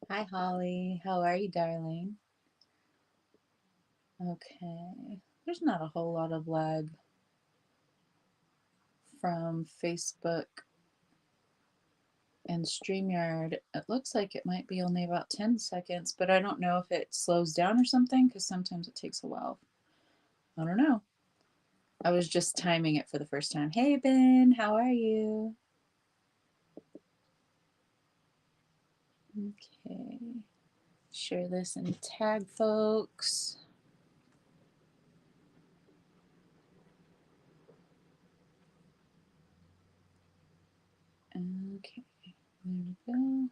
Hi, Holly. How are you, darling? Okay. There's not a whole lot of lag from Facebook and StreamYard. It looks like it might be only about 10 seconds, but I don't know if it slows down or something because sometimes it takes a while. I don't know. I was just timing it for the first time. Hey, Ben, how are you? Okay. Share this and tag folks. Okay. There we go.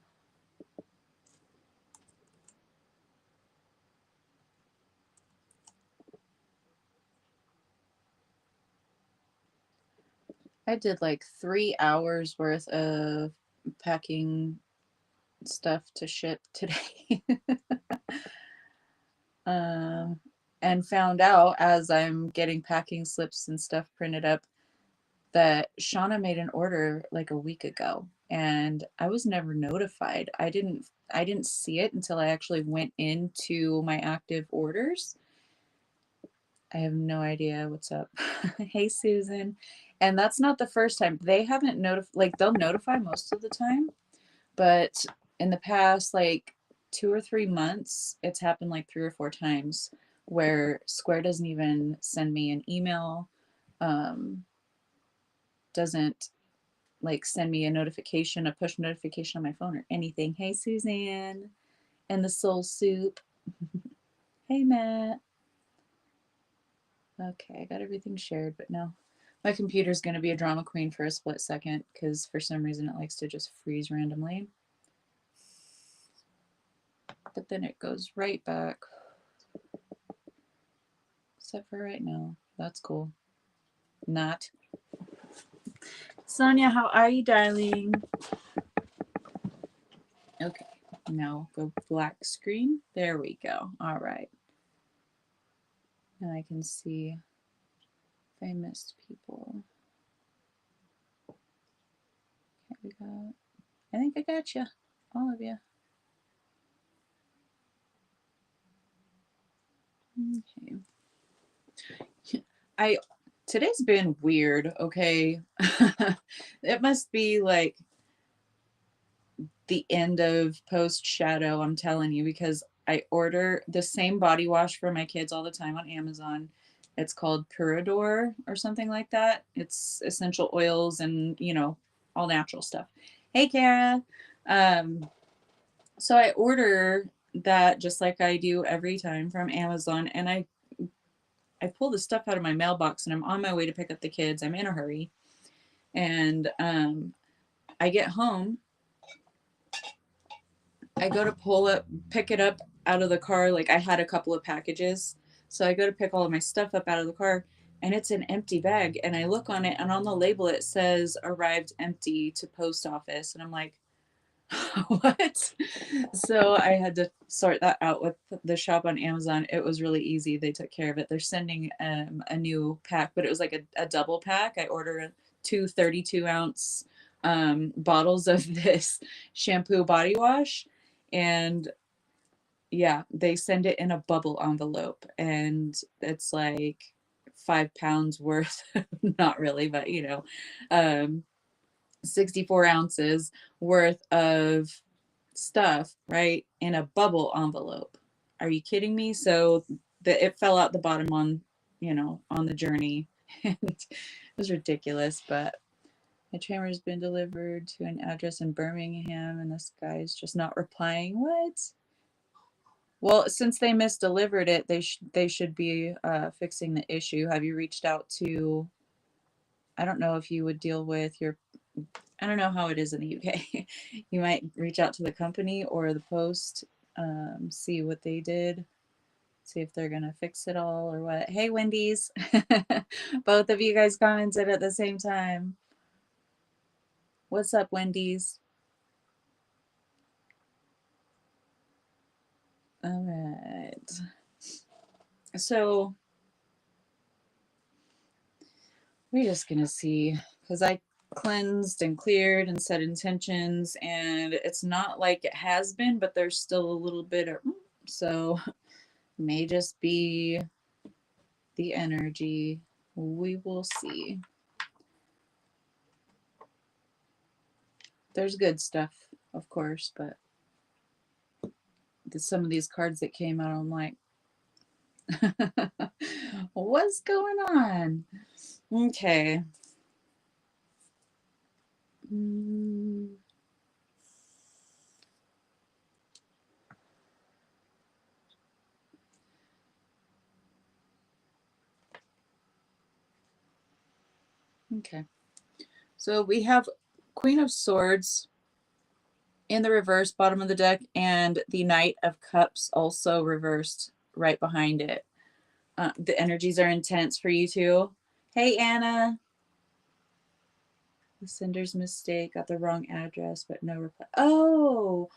I did like 3 hours worth of packing stuff to ship today. um, and found out as I'm getting packing slips and stuff printed up that Shauna made an order like a week ago and I was never notified. I didn't see it until I actually went into my active orders. I have no idea what's up. Hey Susan. And that's not the first time. They haven't like they'll notify most of the time, but in the past like 2 or 3 months, it's happened like 3 or 4 times where Square doesn't even send me an email, um, doesn't like send me a notification, a push notification on my phone or anything. Hey, Suzanne and the Soul Soup. Hey, Matt. Okay, I got everything shared, but no. My computer's going to be a drama queen for a split second because for some reason it likes to just freeze randomly. But then it goes right back. Except for right now. That's cool. Not. Sonia, how are you, darling? Okay. Now go black screen. There we go. All right. Now I can see if I missed people. Okay, we got. I think I got you. All of you. Okay. I today's been weird, okay? It must be like the end of post shadow, I'm telling you, because I order the same body wash for my kids all the time on Amazon. It's called Purador or something like that. It's essential oils and, all natural stuff. Hey, Kara. Um, so I order that just like I do every time from Amazon, and I pull the stuff out of my mailbox and I'm on my way to pick up the kids. I'm in a hurry. And I get home. I go to pick it up out of the car. Like I had a couple of packages. So I go to pick all of my stuff up out of the car and it's an empty bag. And I look on it and on the label it says arrived empty to post office. And I'm like, what? So I had to sort that out with the shop on Amazon. It was really easy. They took care of it. They're sending a new pack, but it was like a double pack. I ordered two 32-ounce bottles of this shampoo body wash. And yeah, they send it in a bubble envelope. And it's like 5 pounds worth, not really, but 64 ounces worth of stuff, right, in a bubble envelope. Are you kidding me? So it fell out the bottom on the journey. And it was ridiculous, but my trimmer has been delivered to an address in Birmingham and this guy's just not replying. What? Well, since they misdelivered it, they should be fixing the issue. Have you reached out to, I don't know if you would deal with your, I don't know how it is in the UK. You might reach out to the company or the post, see what they did, see if they're gonna fix it all or what. Hey, Wendy's, both of you guys commented at the same time. What's up, Wendy's? All right. So we're just gonna see because cleansed and cleared and set intentions, and it's not like it has been, but there's still a little bit of, so may just be the energy. We will see. There's good stuff, of course, but some of these cards that came out, I'm like, what's going on? Okay. Okay. So we have Queen of Swords in the reverse, bottom of the deck, and the Knight of Cups also reversed right behind it. The energies are intense for you too. Hey, Anna. The sender's mistake, got the wrong address, but no reply. Oh,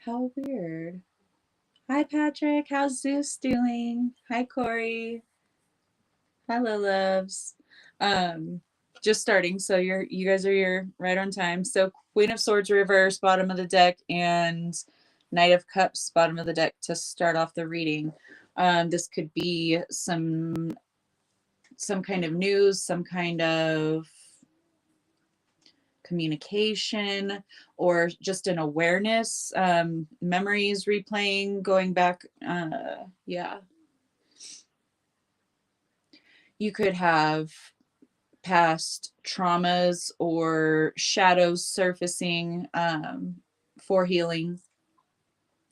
how weird. Hi, Patrick. How's Zeus doing? Hi, Corey. Hello, loves. Just starting, so you guys are right on time. So Queen of Swords reverse, bottom of the deck, and Knight of Cups, bottom of the deck to start off the reading. This could be some kind of news, some kind of communication, or just an awareness, memories replaying, going back. Yeah. You could have past traumas or shadows surfacing for healing.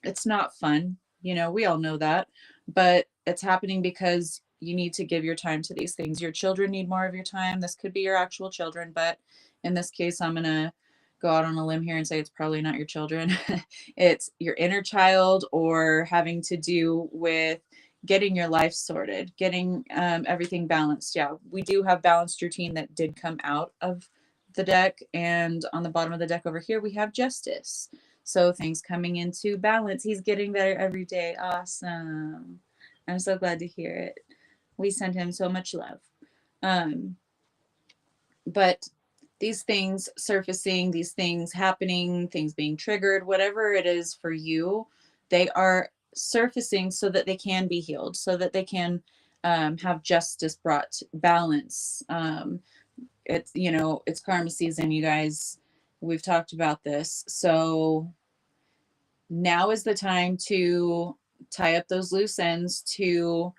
It's not fun, we all know that, but it's happening because you need to give your time to these things. Your children need more of your time. This could be your actual children, but in this case, I'm going to go out on a limb here and say it's probably not your children. It's your inner child, or having to do with getting your life sorted, getting everything balanced. Yeah, we do have balanced routine that did come out of the deck, and on the bottom of the deck over here we have justice. So things coming into balance. He's getting better every day. Awesome. I'm so glad to hear it. We send him so much love. But these things surfacing, these things happening, things being triggered, whatever it is for you, they are surfacing so that they can be healed, so that they can have justice brought, balance. It's karma season, you guys. We've talked about this. So now is the time to tie up those loose ends, to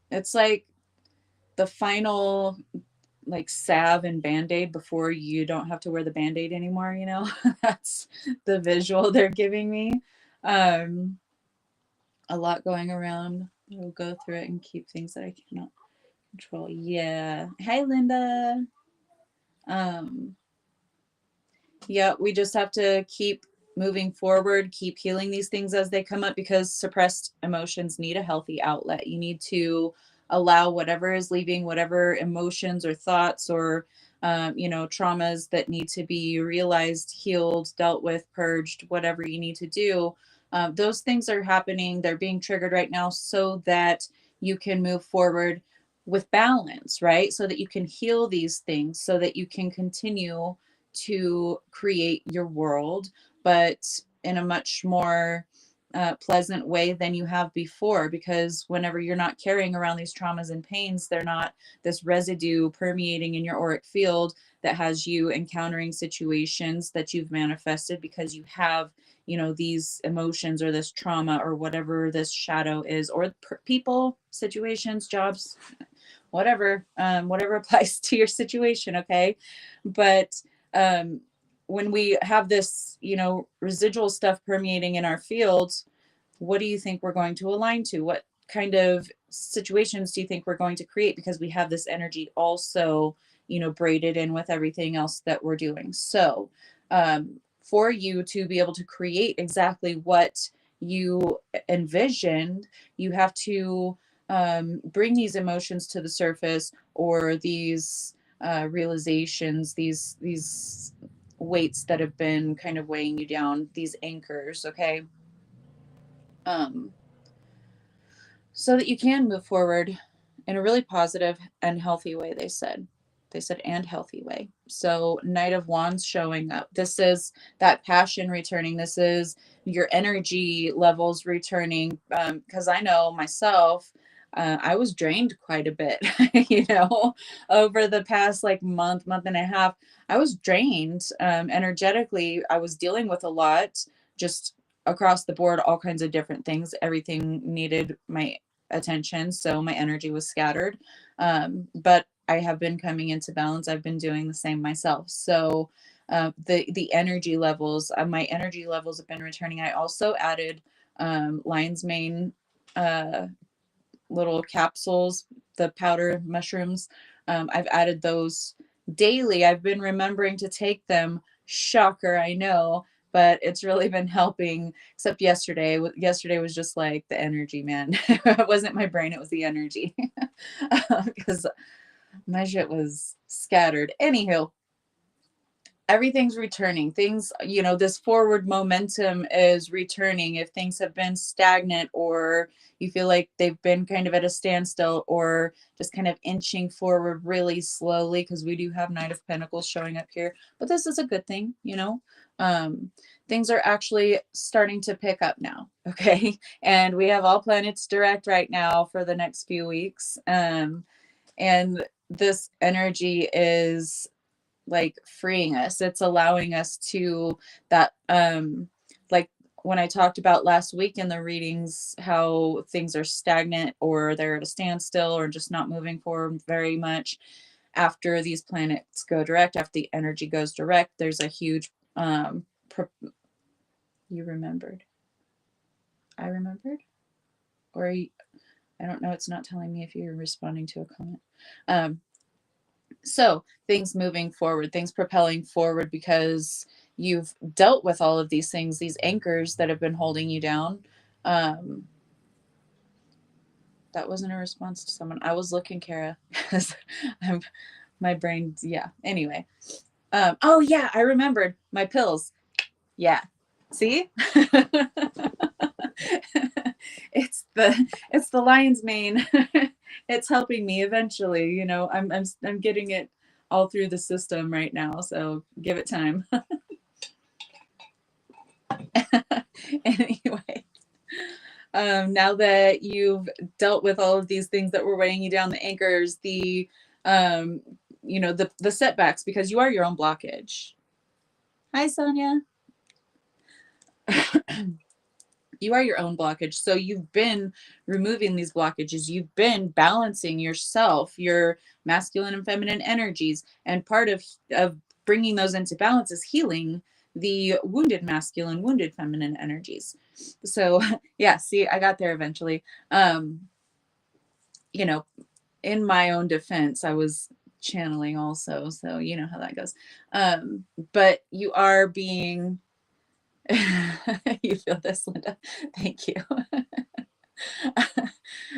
it's like the final salve and band-aid before you don't have to wear the band-aid anymore. That's the visual they're giving me. A lot going around. I'll go through it and keep things that I cannot control. Yeah. Hi, Linda. Yeah, we just have to keep moving forward, keep healing these things as they come up, because suppressed emotions need a healthy outlet. You need to allow whatever is leaving, whatever emotions or thoughts or traumas that need to be realized, healed, dealt with, purged, whatever you need to do. Those things are happening. They're being triggered right now so that you can move forward with balance, right? So that you can heal these things, so that you can continue to create your world, but in a much more pleasant way than you have before. Because whenever you're not carrying around these traumas and pains, they're not this residue permeating in your auric field that has you encountering situations that you've manifested because you have these emotions or this trauma or whatever this shadow is, or people, situations, jobs, whatever applies to your situation. Okay. But when we have this residual stuff permeating in our fields, what do you think we're going to align to? What kind of situations do you think we're going to create? Because we have this energy also braided in with everything else that we're doing. So for you to be able to create exactly what you envisioned, you have to bring these emotions to the surface, or these realizations, these weights that have been kind of weighing you down, these anchors. Okay. So that you can move forward in a really positive and healthy way. They they said, and healthy way. So Knight of Wands showing up. This is that passion returning. This is your energy levels returning. Because I know myself, I was drained quite a bit, over the past like month and a half. I was drained energetically. I was dealing with a lot, just across the board, all kinds of different things. Everything needed my attention, so my energy was scattered. But I have been coming into balance. I've been doing the same myself. So the energy levels, my energy levels have been returning. I also added lion's mane little capsules, the powder mushrooms. I've added those daily. I've been remembering to take them. Shocker, I know, but it's really been helping. Except yesterday. Yesterday was just like the energy, man. It wasn't my brain, it was the energy. Because my shit was scattered. Anywho, everything's returning. Things, this forward momentum is returning. If things have been stagnant, or you feel like they've been kind of at a standstill, or just kind of inching forward really slowly, because we do have Knight of Pentacles showing up here, but this is a good thing. Things are actually starting to pick up now. Okay. And we have all planets direct right now for the next few weeks. And this energy is like freeing us. It's allowing us to that, like when I talked about last week in the readings, how things are stagnant or they're at a standstill or just not moving forward very much. After these planets go direct, after the energy goes direct, there's a huge, you remembered. I remembered, or I don't know. It's not telling me if you're responding to a comment. So things moving forward, things propelling forward, because you've dealt with all of these things, these anchors that have been holding you down. That wasn't a response to someone. I was looking, Kara, because my brain, yeah. Anyway. Oh yeah, I remembered my pills. Yeah. See? It's the lion's mane. It's helping me eventually, I'm getting it all through the system right now, so give it time. Anyway, now that you've dealt with all of these things that were weighing you down, the anchors, the setbacks, because you are your own blockage. Hi, Sonia. You are your own blockage. So you've been removing these blockages. You've been balancing yourself, your masculine and feminine energies. And part of bringing those into balance is healing the wounded masculine, wounded feminine energies. So yeah, see, I got there eventually. In my own defense, I was channeling also. So you know how that goes. But you are being... You feel this, Linda? Thank you.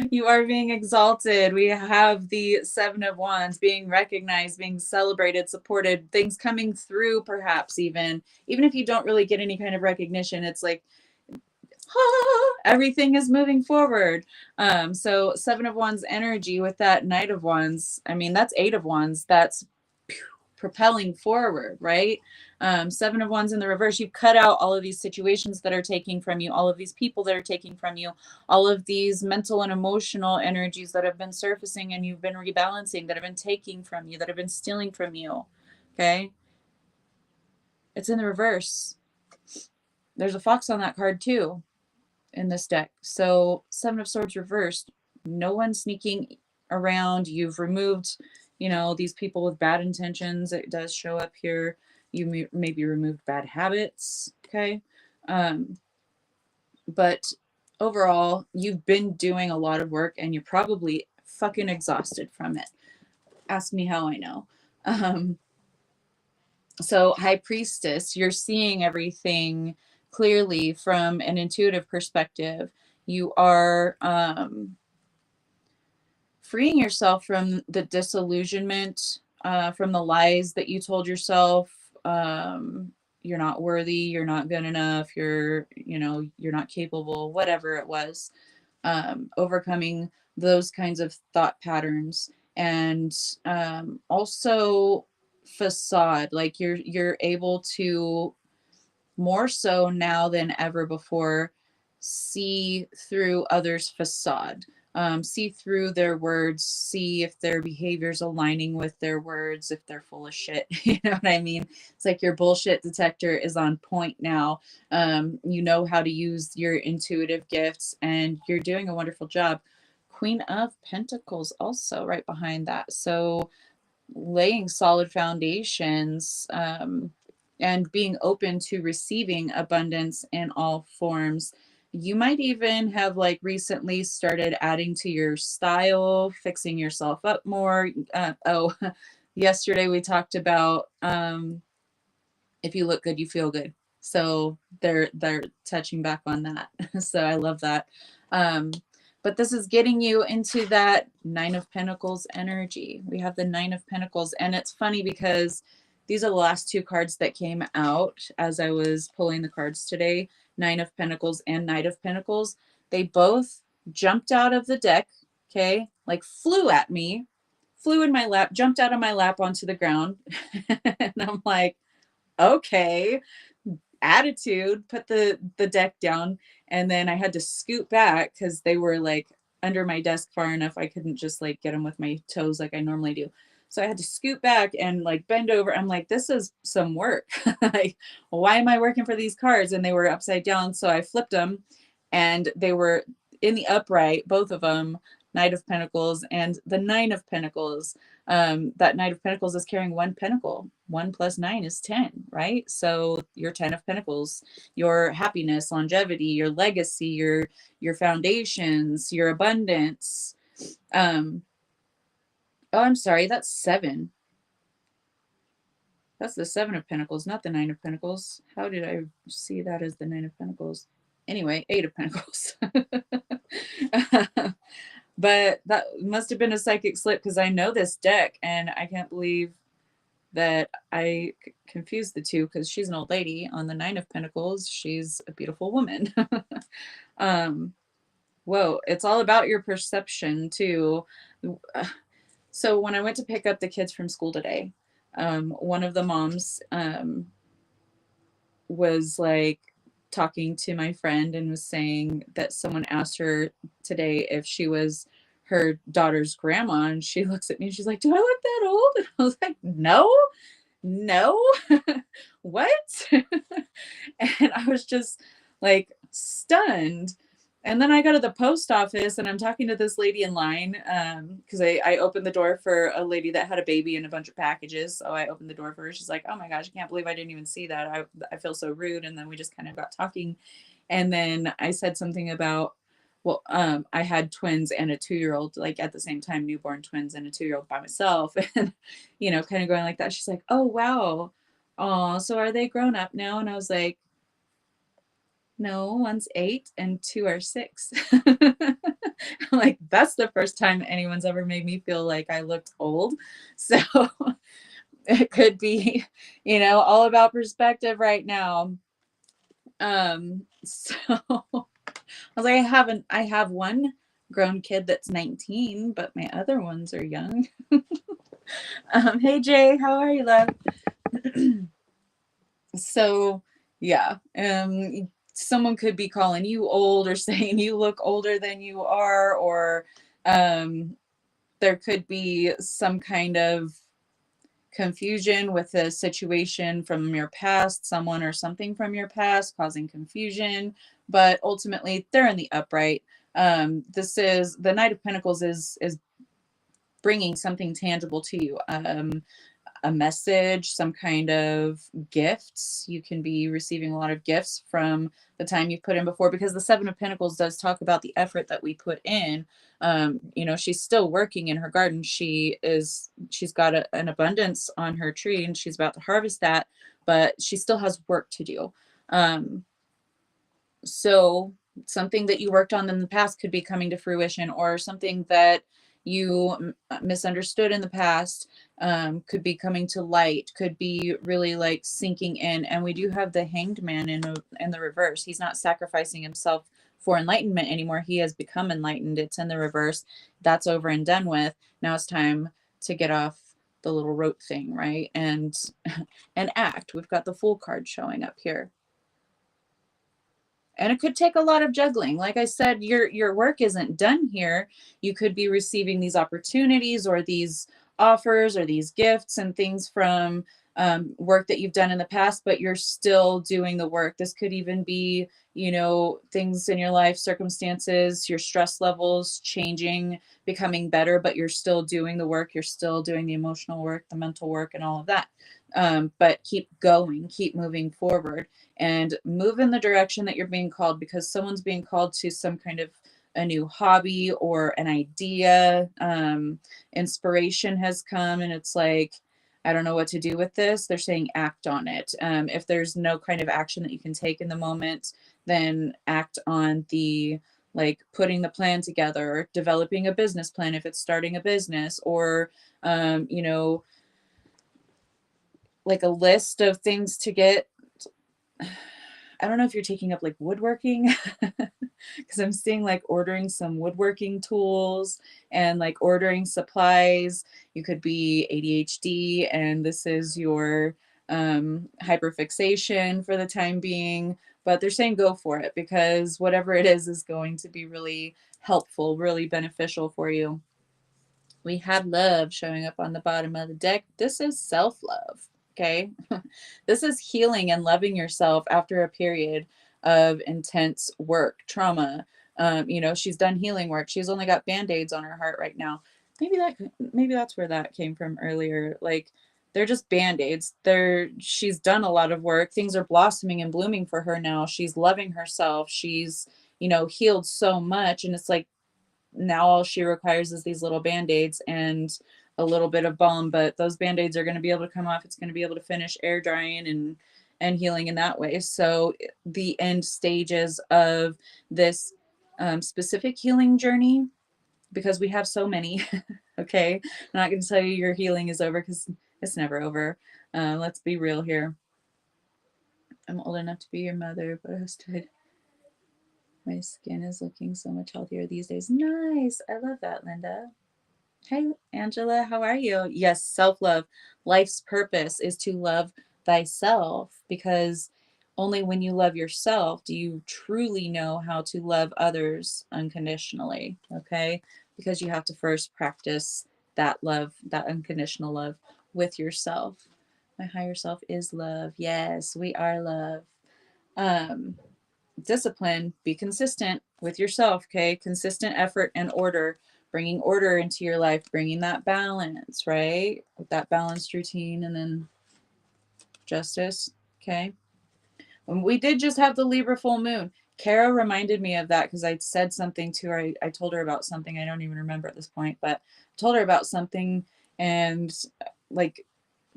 You are being exalted. We have the Seven of Wands being recognized, being celebrated, supported, things coming through, perhaps even if you don't really get any kind of recognition, it's like, everything is moving forward. So Seven of Wands energy with that Knight of Wands, I mean, that's Eight of Wands. That's propelling forward, right? Seven of Wands in the reverse. You've cut out all of these situations that are taking from you, all of these people that are taking from you, all of these mental and emotional energies that have been surfacing and you've been rebalancing, that have been taking from you, that have been stealing from you. Okay. It's in the reverse. There's a fox on that card too in this deck. So Seven of Swords reversed. No one sneaking around. You've removed these people with bad intentions. It does show up here. You maybe removed bad habits. Okay. But overall, you've been doing a lot of work and you're probably fucking exhausted from it. Ask me how I know. So High Priestess, you're seeing everything clearly from an intuitive perspective. You are, freeing yourself from the disillusionment, from the lies that you told yourself. You're not worthy, you're not good enough, you're not capable, whatever it was. Overcoming those kinds of thought patterns And also facade, like you're able to, more so now than ever before, see through others' facade, see through their words, see if their behavior's aligning with their words, if they're full of shit. You know what I mean? It's like your bullshit detector is on point now. You know how to use your intuitive gifts, and you're doing a wonderful job. Queen of Pentacles also right behind that. So laying solid foundations, and being open to receiving abundance in all forms. You might even have like recently started adding to your style, fixing yourself up more. Oh, yesterday we talked about if you look good, you feel good. So they're touching back on that. So I love that. Um, but this is getting you into that Nine of Pentacles energy. We have the Nine of Pentacles, and it's funny because these are the last two cards that came out as I was pulling the cards today. Nine of Pentacles and Knight of Pentacles. They both jumped out of the deck, okay? Like flew at me, flew in my lap, jumped out of my lap onto the ground. And I'm like, okay, attitude, put the deck down. And then I had to scoot back because they were like under my desk far enough I couldn't just like get them with my toes like I normally do. So I had to scoot back and like bend over. I'm like, this is some work. Like, why am I working for these cards? And they were upside down. So I flipped them and they were in the upright, both of them, Knight of Pentacles and the Nine of Pentacles. That Knight of Pentacles is carrying one pentacle. 1 plus 9 is 10, right? So your 10 of Pentacles, your happiness, longevity, your legacy, your foundations, your abundance. Oh, I'm sorry, that's 7. That's the 7 of Pentacles, not the 9 of Pentacles. How did I see that as the 9 of Pentacles? Anyway, 8 of Pentacles. But that must have been a psychic slip because I know this deck and I can't believe that I confused the two because she's an old lady. On the 9 of Pentacles, she's a beautiful woman. Whoa, it's all about your perception too. So when I went to pick up the kids from school today, one of the moms was like talking to my friend and was saying that someone asked her today if she was her daughter's grandma, and she looks at me and she's like, do I look that old? And I was like, no. What? And I was just like stunned. And then I go to the post office and I'm talking to this lady in line because I opened the door for a lady that had a baby and a bunch of packages. So I opened the door for her. She's like, oh my gosh, I can't believe I didn't even see that. I feel so rude. And then we just kind of got talking. And then I said something about, well, I had twins and a 2-year-old, like at the same time, newborn twins and a 2-year-old by myself. And, you know, kind of going like that. She's like, oh, wow. Oh, so are they grown up now? And I was like, no, one's 8 and 2 are 6. Like, that's the first time anyone's ever made me feel like I looked old. So it could be, you know, all about perspective right now. So I was like, I have one grown kid that's 19, but my other ones are young. Hey Jay, how are you, love? So yeah, someone could be calling you old or saying you look older than you are, or there could be some kind of confusion with a situation from your past, someone or something from your past causing confusion, but ultimately they're in the upright. This is the Knight of Pentacles is bringing something tangible to you. A message, some kind of gifts. You can be receiving a lot of gifts from the time you put in before, because the 7 of Pentacles does talk about the effort that we put in. You know, she's still working in her garden. She's got an abundance on her tree and she's about to harvest that, but she still has work to do. So something that you worked on in the past could be coming to fruition, or something that you misunderstood in the past could be coming to light, could be really like sinking in. And we do have the Hanged Man in the reverse. He's not sacrificing himself for enlightenment anymore. He has become enlightened. It's in the reverse. That's over and done with. Now it's time to get off the little rote thing, right? And act. We've got the Fool card showing up here. And it could take a lot of juggling. Like I said, your work isn't done here. You could be receiving these opportunities or these offers or these gifts and things from work that you've done in the past, but you're still doing the work. This could even be, you know, things in your life, circumstances, your stress levels changing, becoming better, but you're still doing the work. You're still doing the emotional work, the mental work, and all of that. But keep going, keep moving forward, and move in the direction that you're being called, because someone's being called to some kind of a new hobby or an idea. Inspiration has come and it's like, I don't know what to do with this. They're saying act on it. If there's no kind of action that you can take in the moment, then act on the, like, putting the plan together, or developing a business plan if it's starting a business, or you know, like a list of things to get. I don't know if you're taking up like woodworking, because I'm seeing like ordering some woodworking tools and like ordering supplies. You could be ADHD and this is your hyperfixation for the time being, but they're saying go for it, because whatever it is going to be really helpful, really beneficial for you. We have love showing up on the bottom of the deck. This is self-love. Okay. This is healing and loving yourself after a period of intense work, trauma. You know, she's done healing work. She's only got band-aids on her heart right now. Maybe that's where that came from earlier. Like, they're just band-aids. She's done a lot of work. Things are blossoming and blooming for her now. She's loving herself. She's, you know, healed so much. And it's like, now all she requires is these little band-aids and a little bit of balm, but those band-aids are going to be able to come off. It's going to be able to finish air drying and healing in that way. So the end stages of this specific healing journey, because we have so many, okay, I'm not going to tell you your healing is over, because it's never over. Let's be real here. I'm old enough to be your mother, but I was tried. My skin is looking so much healthier these days. Nice. I love that, Linda. Hey, Angela, how are you? Yes, self-love. Life's purpose is to love thyself, because only when you love yourself do you truly know how to love others unconditionally, okay? Because you have to first practice that love, that unconditional love with yourself. My higher self is love. Yes, we are love. Discipline, be consistent with yourself, okay? Consistent effort and order, bringing order into your life, bringing that balance, right? With that balanced routine, and then justice, okay? When we did just have the Libra full moon, Kara reminded me of that, because I said something to her. I told her about something. I don't even remember at this point, but I told her about something, and like,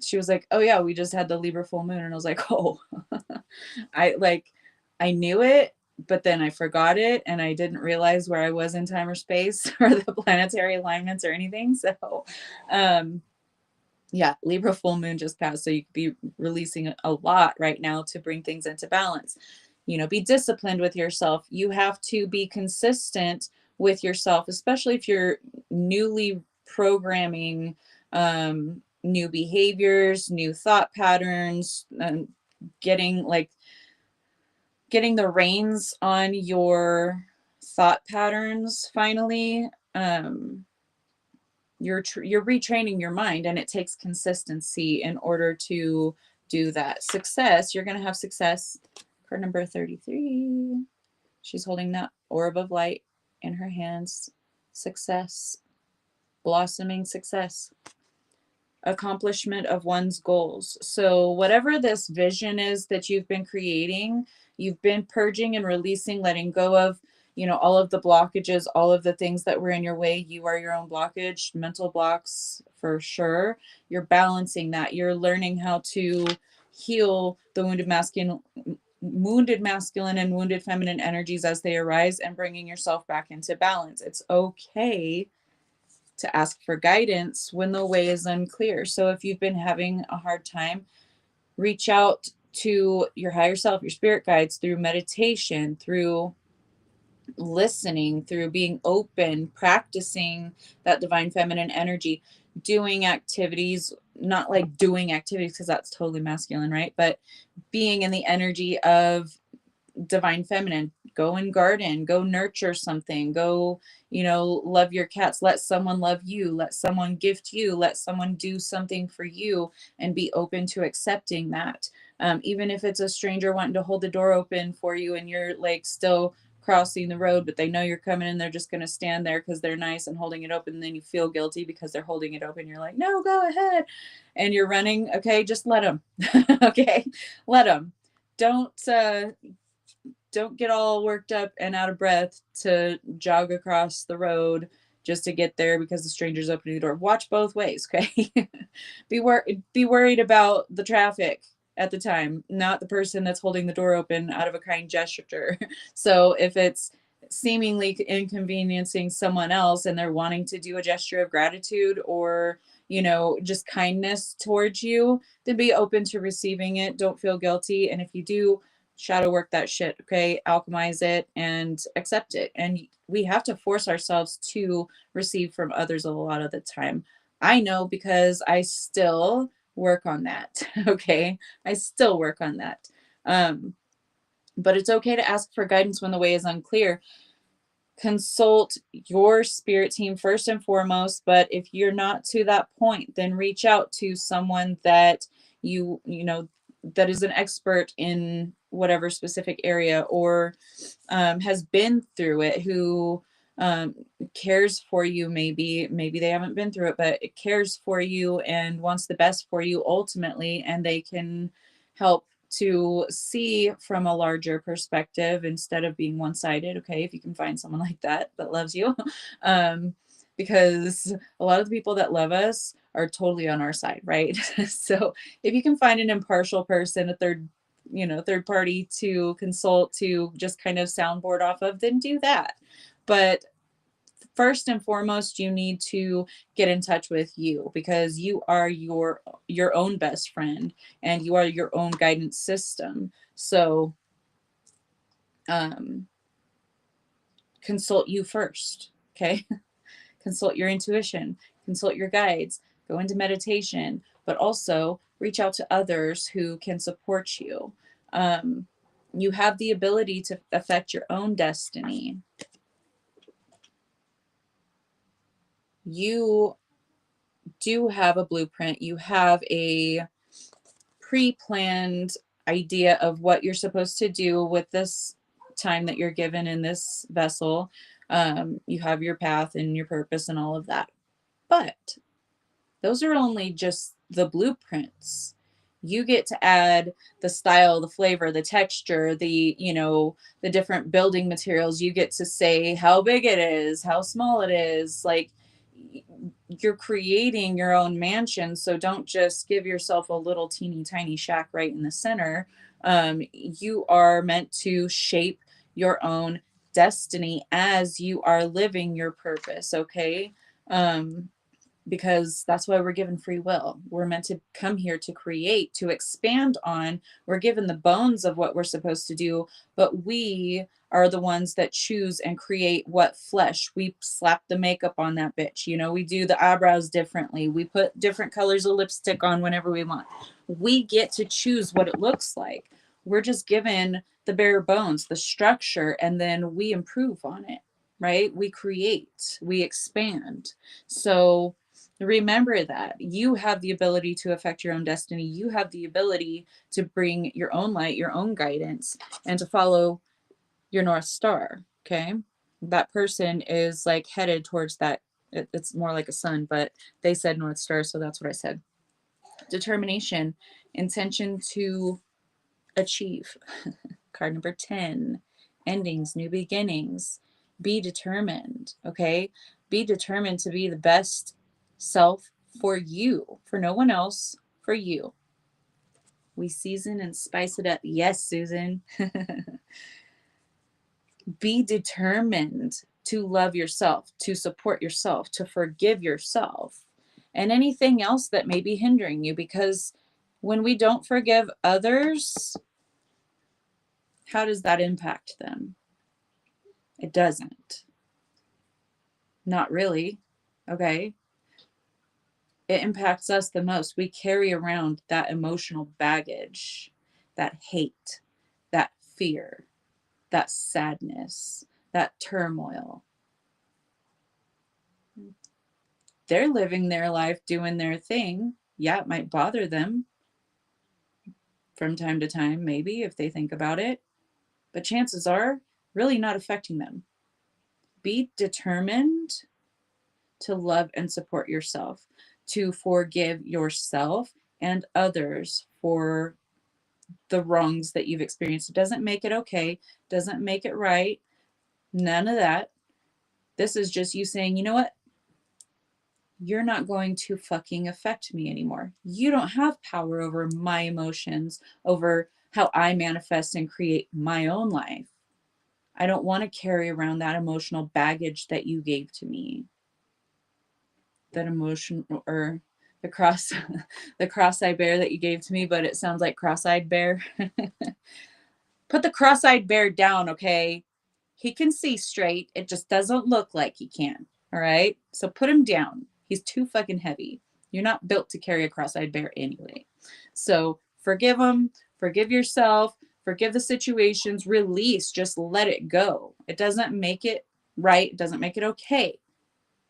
she was like, oh yeah, we just had the Libra full moon. And I was like, oh, I knew it, but then I forgot it, and I didn't realize where I was in time or space or the planetary alignments or anything. So, yeah, Libra full moon just passed. So you could be releasing a lot right now to bring things into balance. You know, be disciplined with yourself. You have to be consistent with yourself, especially if you're newly programming new behaviors, new thought patterns, and getting the reins on your thought patterns finally. You're retraining your mind, and it takes consistency in order to do that. Success, you're going to have success. Card number 33. She's holding that orb of light in her hands. Success, blossoming success, accomplishment of one's goals. So whatever this vision is that you've been creating, you've been purging and releasing, letting go of, you know, all of the blockages, all of the things that were in your way. You are your own blockage, mental blocks for sure. You're balancing that. You're learning how to heal the wounded masculine and wounded feminine energies as they arise, and bringing yourself back into balance. It's okay to ask for guidance when the way is unclear. So if you've been having a hard time, reach out to your higher self, your spirit guides, through meditation, through listening, through being open, practicing that divine feminine energy, doing activities, not like doing activities because that's totally masculine, right? But being in the energy of divine feminine. Go and garden, go nurture something, go, love your cats, let someone love you, let someone gift you, let someone do something for you, and be open to accepting that. Even if it's a stranger wanting to hold the door open for you and you're like still crossing the road, but they know you're coming and they're just going to stand there because they're nice and holding it open, and then you feel guilty because they're holding it open. You're like, no, go ahead, and you're running. Okay, just let them. Okay, let them. Don't get all worked up and out of breath to jog across the road just to get there because the stranger's opening the door. Watch both ways, okay? Be worried about the traffic at the time, not the person that's holding the door open out of a kind gesture. So if it's seemingly inconveniencing someone else and they're wanting to do a gesture of gratitude or, just kindness towards you, then be open to receiving it. Don't feel guilty. And if you do, shadow work that shit, okay? Alchemize it and accept it. And we have to force ourselves to receive from others a lot of the time. I know because I still work on that. Okay, I still work on that. But it's okay to ask for guidance when the way is unclear. Consult your spirit team first and foremost, but if you're not to that point, then reach out to someone that that is an expert in whatever specific area, or has been through it, who cares for you. Maybe they haven't been through it, but it cares for you and wants the best for you ultimately, and they can help to see from a larger perspective instead of being one-sided. Okay, if you can find someone like that loves you, because a lot of the people that love us are totally on our side, right? So if you can find an impartial person, a third party to consult, to just kind of soundboard off of, then do that. But first and foremost, you need to get in touch with you, because you are your own best friend and you are your own guidance system. So consult you first, okay? Consult your intuition, consult your guides, go into meditation, but also reach out to others who can support you. You have the ability to affect your own destiny. You do have a blueprint. You have a pre-planned idea of what you're supposed to do with this time that you're given in this vessel. You have your path and your purpose and all of that. But those are only just the blueprints. You get to add the style, the flavor, the texture, the different building materials. You get to say how big it is, how small it is. Like, you're creating your own mansion. So don't just give yourself a little teeny tiny shack right in the center. You are meant to shape your own destiny as you are living your purpose. Okay. Because that's why we're given free will. We're meant to come here to create, to expand on. We're given the bones of what we're supposed to do, but we are the ones that choose and create what flesh. We slap the makeup on that bitch. We do the eyebrows differently. We put different colors of lipstick on whenever we want. We get to choose what it looks like. We're just given the bare bones, the structure, and then we improve on it, right? We create, we expand. So remember that you have the ability to affect your own destiny. You have the ability to bring your own light, your own guidance, and to follow your North Star. Okay. That person is like headed towards that. It's more like a sun, but they said North Star, so that's what I said. Determination, intention to achieve. Card number 10, endings, new beginnings. Be determined. Okay. Be determined to be the best self for you, for no one else, for you. We season and spice it up. Yes, Susan. Be determined to love yourself, to support yourself, to forgive yourself, and anything else that may be hindering you. Because when we don't forgive others, how does that impact them? It doesn't. Not really. Okay. It impacts us the most. We carry around that emotional baggage, that hate, that fear, that sadness, that turmoil. They're living their life, doing their thing. Yeah, it might bother them from time to time, maybe, if they think about it, but chances are really not affecting them. Be determined to love and support yourself, to forgive yourself and others for the wrongs that you've experienced. It doesn't make it okay, doesn't make it right, none of that. This is just you saying, you know what? You're not going to fucking affect me anymore. You don't have power over my emotions, over how I manifest and create my own life. I don't want to carry around that emotional baggage that you gave to me. That emotion, or the cross the cross-eyed bear that you gave to me, but it sounds like cross-eyed bear. Put the cross-eyed bear down, okay? He can see straight. It just doesn't look like he can. All right? So put him down. He's too fucking heavy. You're not built to carry a cross-eyed bear anyway. So forgive him, forgive yourself, forgive the situations, release, just let it go. It doesn't make it right, it doesn't make it okay.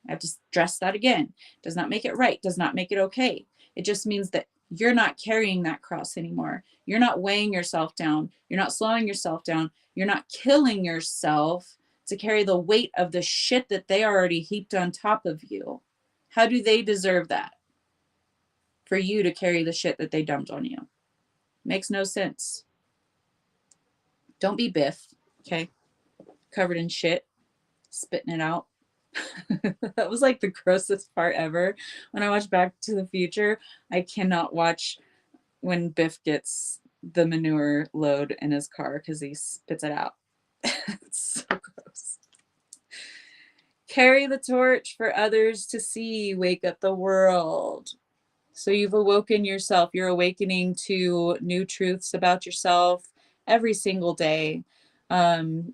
I have to stress that again. It does not make it right, does not make it okay. It just means that you're not carrying that cross anymore. You're not weighing yourself down. You're not slowing yourself down. You're not killing yourself to carry the weight of the shit that they already heaped on top of you. How do they deserve that? For you to carry the shit that they dumped on you. Makes no sense. Don't be Biff, okay? Covered in shit, spitting it out. That was like the grossest part ever. When I watch Back to the Future, I cannot watch when Biff gets the manure load in his car because he spits it out. It's so gross. Carry the torch for others to see. Wake up the world. So you've awoken yourself. You're awakening to new truths about yourself every single day.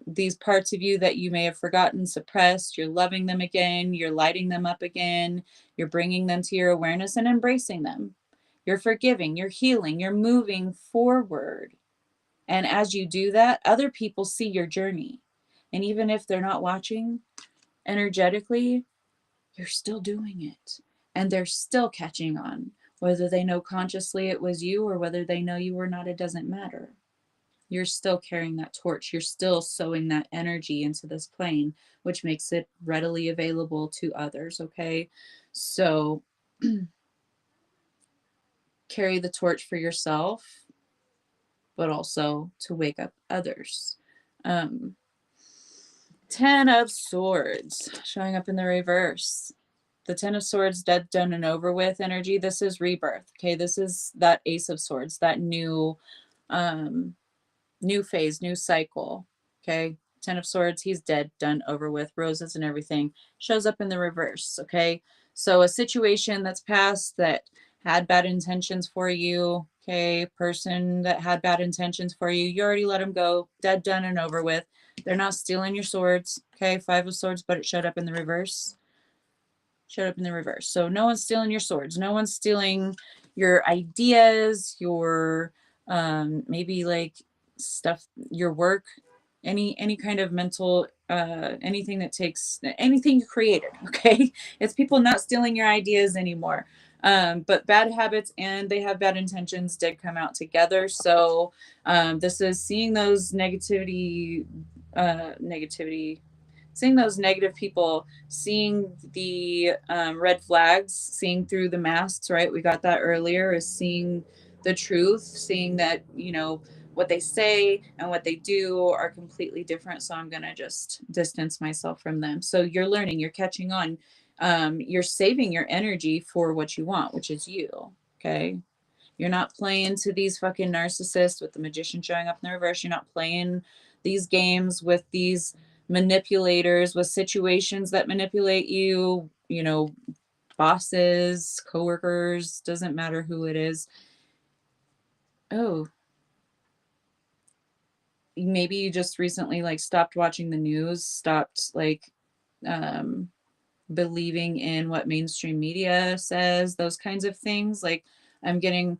These parts of you that you may have forgotten, suppressed, you're loving them again. You're lighting them up again. You're bringing them to your awareness and embracing them. You're forgiving, you're healing, you're moving forward. And as you do that, other people see your journey. And even if they're not watching energetically, you're still doing it. And they're still catching on. Whether they know consciously it was you or whether they know you or not, it doesn't matter. You're still carrying that torch. You're still sowing that energy into this plane, which makes it readily available to others. Okay. So carry the torch for yourself, but also to wake up others. 10 of Swords showing up in the reverse. The 10 of Swords, dead, done, and over with energy. This is rebirth. Okay, this is that Ace of Swords, that new phase, new cycle. Okay, 10 of Swords, he's dead, done, over with, roses and everything. Shows up in the reverse. Okay, so a situation that's past that had bad intentions for you. Okay, person that had bad intentions for you, you already let them go, dead, done, and over with. They're not stealing your swords. Okay, 5 of Swords, but it showed up in the reverse. Showed up in the reverse. So no one's stealing your swords. No one's stealing your ideas, your maybe like stuff, your work, any kind of mental anything that takes anything you created. Okay, it's people not stealing your ideas anymore. But bad habits and they have bad intentions did come out together. So this is seeing those negativity, seeing those negative people, seeing the red flags, seeing through the masks, right? We got that earlier, is seeing the truth, seeing that, you know, what they say and what they do are completely different. So I'm going to just distance myself from them. So you're learning, you're catching on. You're saving your energy for what you want, which is you. Okay. You're not playing to these fucking narcissists with the Magician showing up in the reverse. You're not playing these games with these manipulators, with situations that manipulate you, you know, bosses, coworkers, doesn't matter who it is. Oh, maybe you just recently like stopped watching the news, stopped like believing in what mainstream media says, those kinds of things. Like I'm getting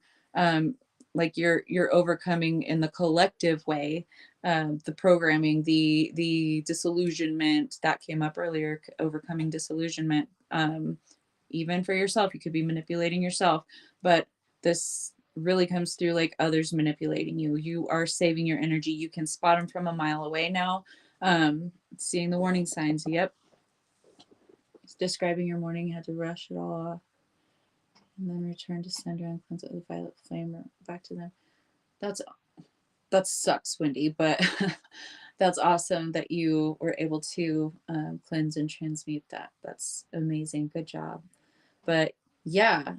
like you're overcoming in the collective way, the programming, the disillusionment that came up earlier, overcoming disillusionment. Even for yourself, you could be manipulating yourself, but this really comes through like others manipulating you. You are saving your energy. You can spot them from a mile away now. Seeing the warning signs. Yep. Describing your morning, you had to rush it all off and then return to sender and cleanse it with violet flame or back to them. That sucks, Wendy, but that's awesome that you were able to cleanse and transmute that. That's amazing. Good job. But yeah,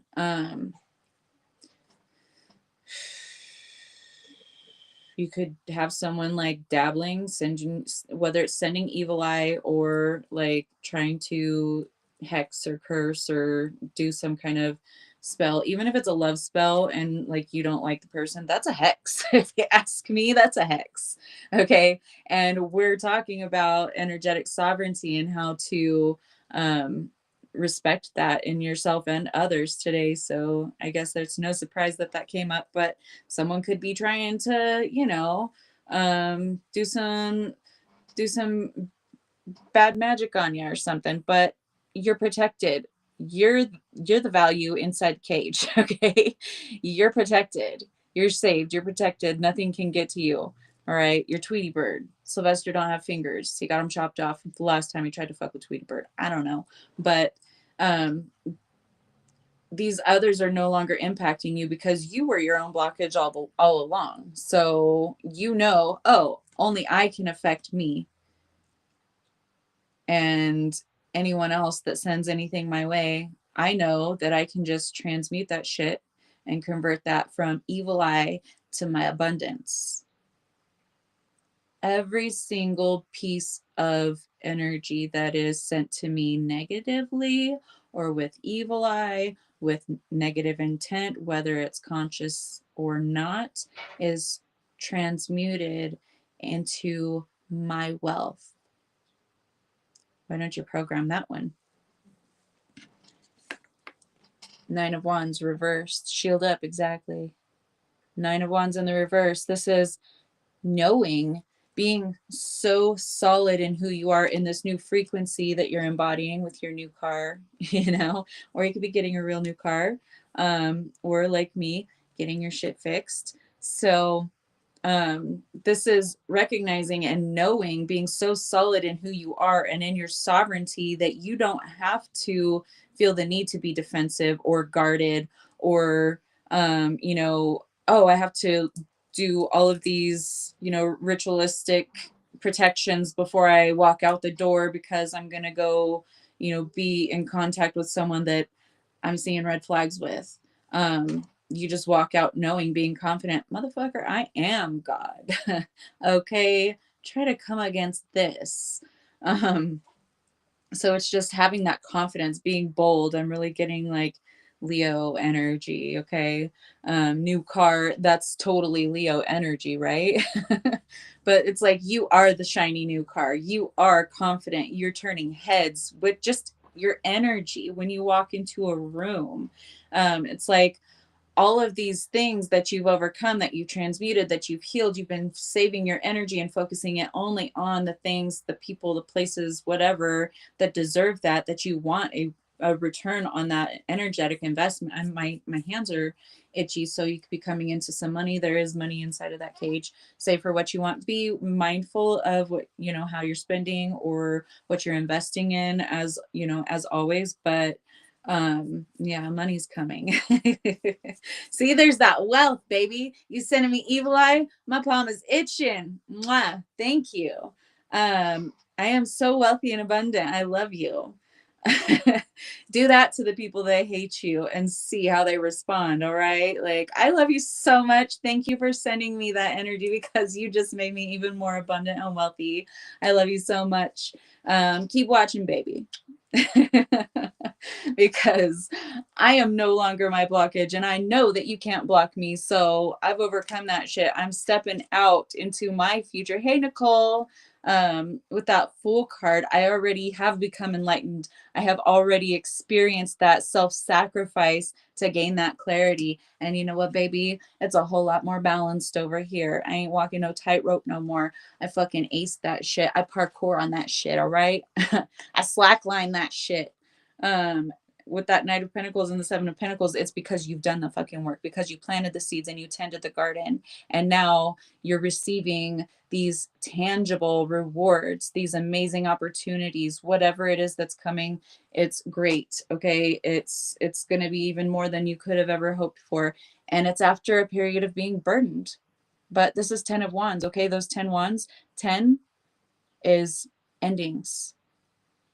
you could have someone like dabbling, sending, whether it's sending evil eye or like trying to hex or curse or do some kind of spell, even if it's a love spell and like you don't like the person, that's a hex. If you ask me, that's a hex. Okay. And we're talking about energetic sovereignty and how to respect that in yourself and others today. So I guess there's no surprise that that came up, but someone could be trying to, you know, do some bad magic on you or something, but you're protected. You're the value inside the cage. Okay. You're protected. You're saved. You're protected. Nothing can get to you. All right. You're Tweety Bird. Sylvester don't have fingers. He got them chopped off the last time he tried to fuck with Tweety Bird. I don't know. But these others are no longer impacting you because you were your own blockage all along. So you know, oh, only I can affect me. And anyone else that sends anything my way, I know that I can just transmute that shit and convert that from evil eye to my abundance. Every single piece of energy that is sent to me negatively or with evil eye, with negative intent, whether it's conscious or not, is transmuted into my wealth. Why don't you program that one? Nine of Wands reversed. Shield up, exactly. Nine of Wands in the reverse. This is knowing, being so solid in who you are in this new frequency that you're embodying with your new car, you know, or you could be getting a real new car, or like me, getting your shit fixed. So this is recognizing and knowing, being so solid in who you are and in your sovereignty that you don't have to feel the need to be defensive or guarded or, you know, oh, I have to do all of these, you know, ritualistic protections before I walk out the door because I'm going to go, you know, be in contact with someone that I'm seeing red flags with. You just walk out knowing, being confident, motherfucker, I am God. Okay, try to come against this. So it's just having that confidence, being bold. I'm really getting like Leo energy. Okay, new car, that's totally Leo energy, right? But it's like you are the shiny new car. You are confident. You're turning heads with just your energy when you walk into a room. It's like all of these things that you've overcome, that you transmuted, that you've healed, you've been saving your energy and focusing it only on the things, the people, the places, whatever that deserve that you want a return on that energetic investment. And my hands are itchy, so you could be coming into some money. There is money inside of that cage. Save for what you want. Be mindful of what, you know, how you're spending or what you're investing in, as you know, as always. But yeah, money's coming. See, there's that wealth, baby. You sending me evil eye, my palm is itching. Mwah. Thank you. I am so wealthy and abundant. I love you. Do that to the people that hate you and see how they respond. All right, like, I love you so much. Thank you for sending me that energy, because you just made me even more abundant and wealthy. I love you so much. Keep watching, baby. because I am no longer my blockage and I know that you can't block me. So I've overcome that shit. I'm stepping out into my future. Hey, Nicole, with that Fool card, I already have become enlightened. I have already experienced that self-sacrifice to gain that clarity. And you know what, baby? It's a whole lot more balanced over here. I ain't walking no tightrope no more. I fucking aced that shit. I parkour on that shit, all right? I slackline that shit. With that Knight of Pentacles and the Seven of Pentacles, it's because you've done the fucking work, because you planted the seeds and you tended the garden. And now you're receiving these tangible rewards, these amazing opportunities, whatever it is that's coming. It's great. Okay. It's going to be even more than you could have ever hoped for. And it's after a period of being burdened. But this is 10 of Wands. Okay. Those 10 Wands, 10 is endings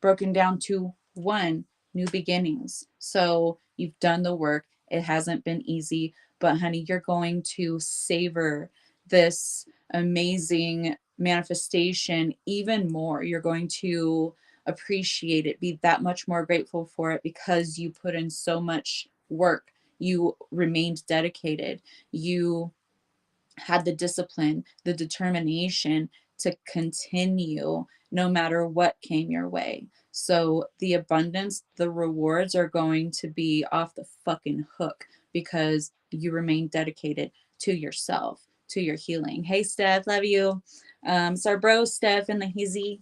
broken down to 1, new beginnings. So you've done the work. It hasn't been easy, but honey, you're going to savor this amazing manifestation even more. You're going to appreciate it, be that much more grateful for it, because you put in so much work. You remained dedicated. You had the discipline, the determination to continue no matter what came your way. So the abundance, the rewards are going to be off the fucking hook because you remain dedicated to yourself, to your healing. Hey, Steph, love you. It's our bro, Steph, in the hizzy.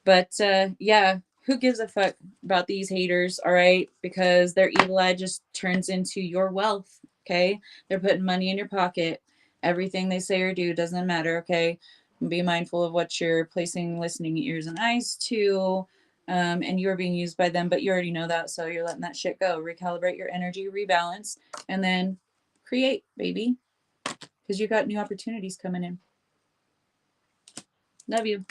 But yeah, who gives a fuck about these haters, all right? Because their evil eye just turns into your wealth, okay? They're putting money in your pocket. Everything they say or do doesn't matter, okay? Be mindful of what you're placing listening ears and eyes to. And you're being used by them, but you already know that, so you're letting that shit go. Recalibrate your energy, rebalance, and then create, baby, because you got new opportunities coming in. Love you.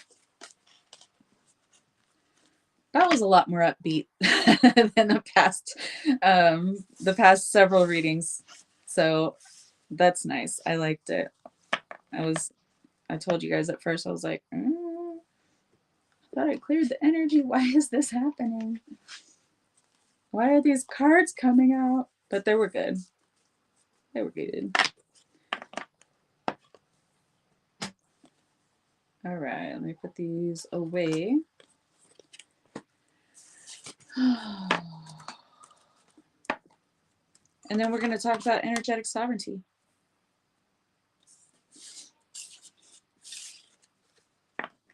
That was a lot more upbeat than the past several readings. So that's nice. I liked it. I told you guys at first, I was like, I thought I cleared the energy. Why is this happening? Why are these cards coming out? But they were good. They were good. All right, let me put these away. And then we're going to talk about energetic sovereignty.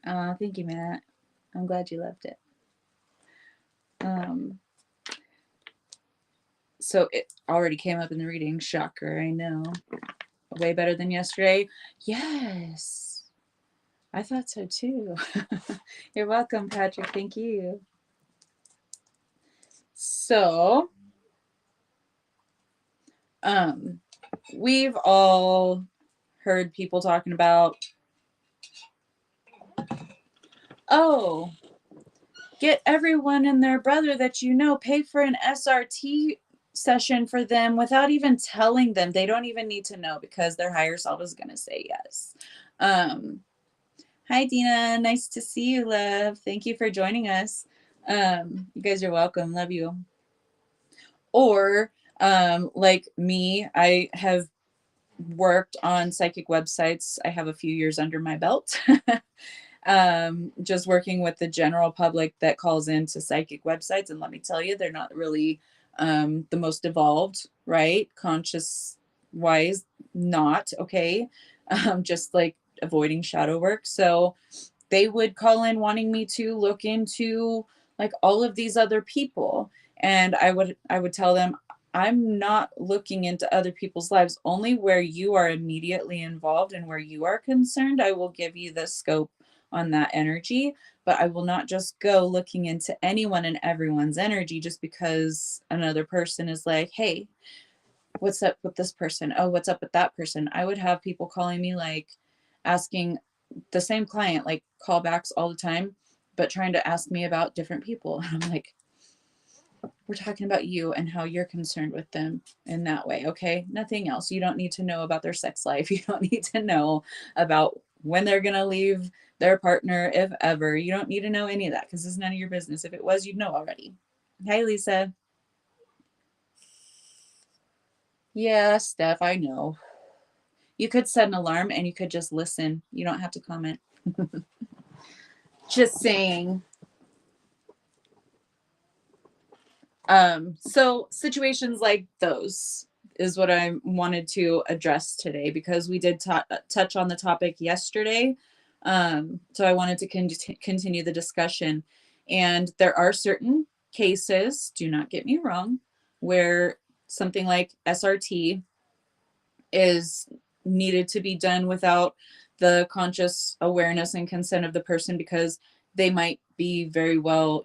Thank you, Matt. I'm glad you loved it. So it already came up in the reading. Shocker, I know. Way better than yesterday. Yes. I thought so too. You're welcome, Patrick. Thank you. So, we've all heard people talking about, oh, get everyone and their brother that you know, pay for an SRT session for them without even telling them. They don't even need to know because their higher self is going to say yes. Hi, Dina. Nice to see you, love. Thank you for joining us. You guys are welcome. Love you. Or like me, I have worked on psychic websites. I have a few years under my belt. Just working with the general public that calls into psychic websites. And let me tell you, they're not really the most evolved, right? Conscious wise, not okay. Just like avoiding shadow work. So they would call in wanting me to look into like all of these other people. And I would tell them, I'm not looking into other people's lives, only where you are immediately involved and where you are concerned. I will give you the scope on that energy, but I will not just go looking into anyone and everyone's energy just because another person is like, hey, what's up with this person? Oh, what's up with that person? I would have people calling me like asking the same client, like callbacks all the time, but trying to ask me about different people. And I'm like, we're talking about you and how you're concerned with them in that way. Okay. Nothing else. You don't need to know about their sex life. You don't need to know about when they're going to leave their partner, if ever. You don't need to know any of that because it's none of your business. If it was, you'd know already. Hey, Lisa. Yeah, Steph, I know. You could set an alarm and you could just listen. You don't have to comment. Just saying. So situations like those is what I wanted to address today because we did touch on the topic yesterday. So I wanted to continue the discussion. And there are certain cases, do not get me wrong, where something like SRT is needed to be done without the conscious awareness and consent of the person because they might be very well,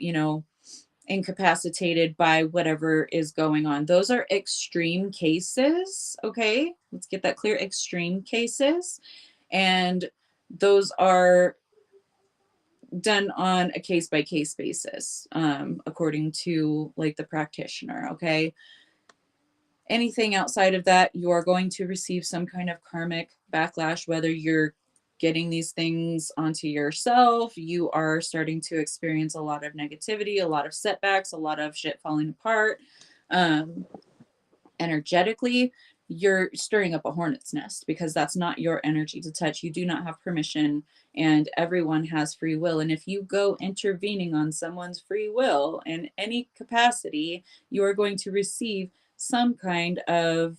incapacitated by whatever is going on. Those are extreme cases. Okay, let's get that clear. Extreme cases. And those are done on a case by case basis, according to like the practitioner. Okay. Anything outside of that, you are going to receive some kind of karmic backlash, whether you're getting these things onto yourself, you are starting to experience a lot of negativity, a lot of setbacks, a lot of shit falling apart. Energetically, you're stirring up a hornet's nest because that's not your energy to touch. You do not have permission, and everyone has free will. And if you go intervening on someone's free will in any capacity, you are going to receive some kind of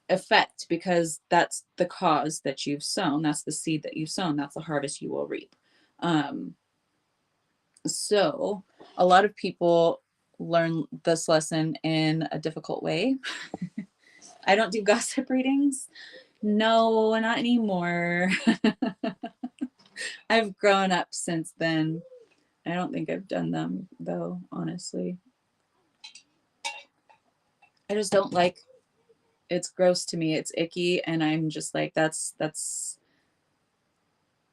effect because that's the cause that you've sown. That's the seed that you've sown. That's the harvest you will reap. So a lot of people learn this lesson in a difficult way. I don't do gossip readings. No, not anymore. I've grown up since then. I don't think I've done them though, honestly. I just don't like, it's gross to me. It's icky. And I'm just like, that's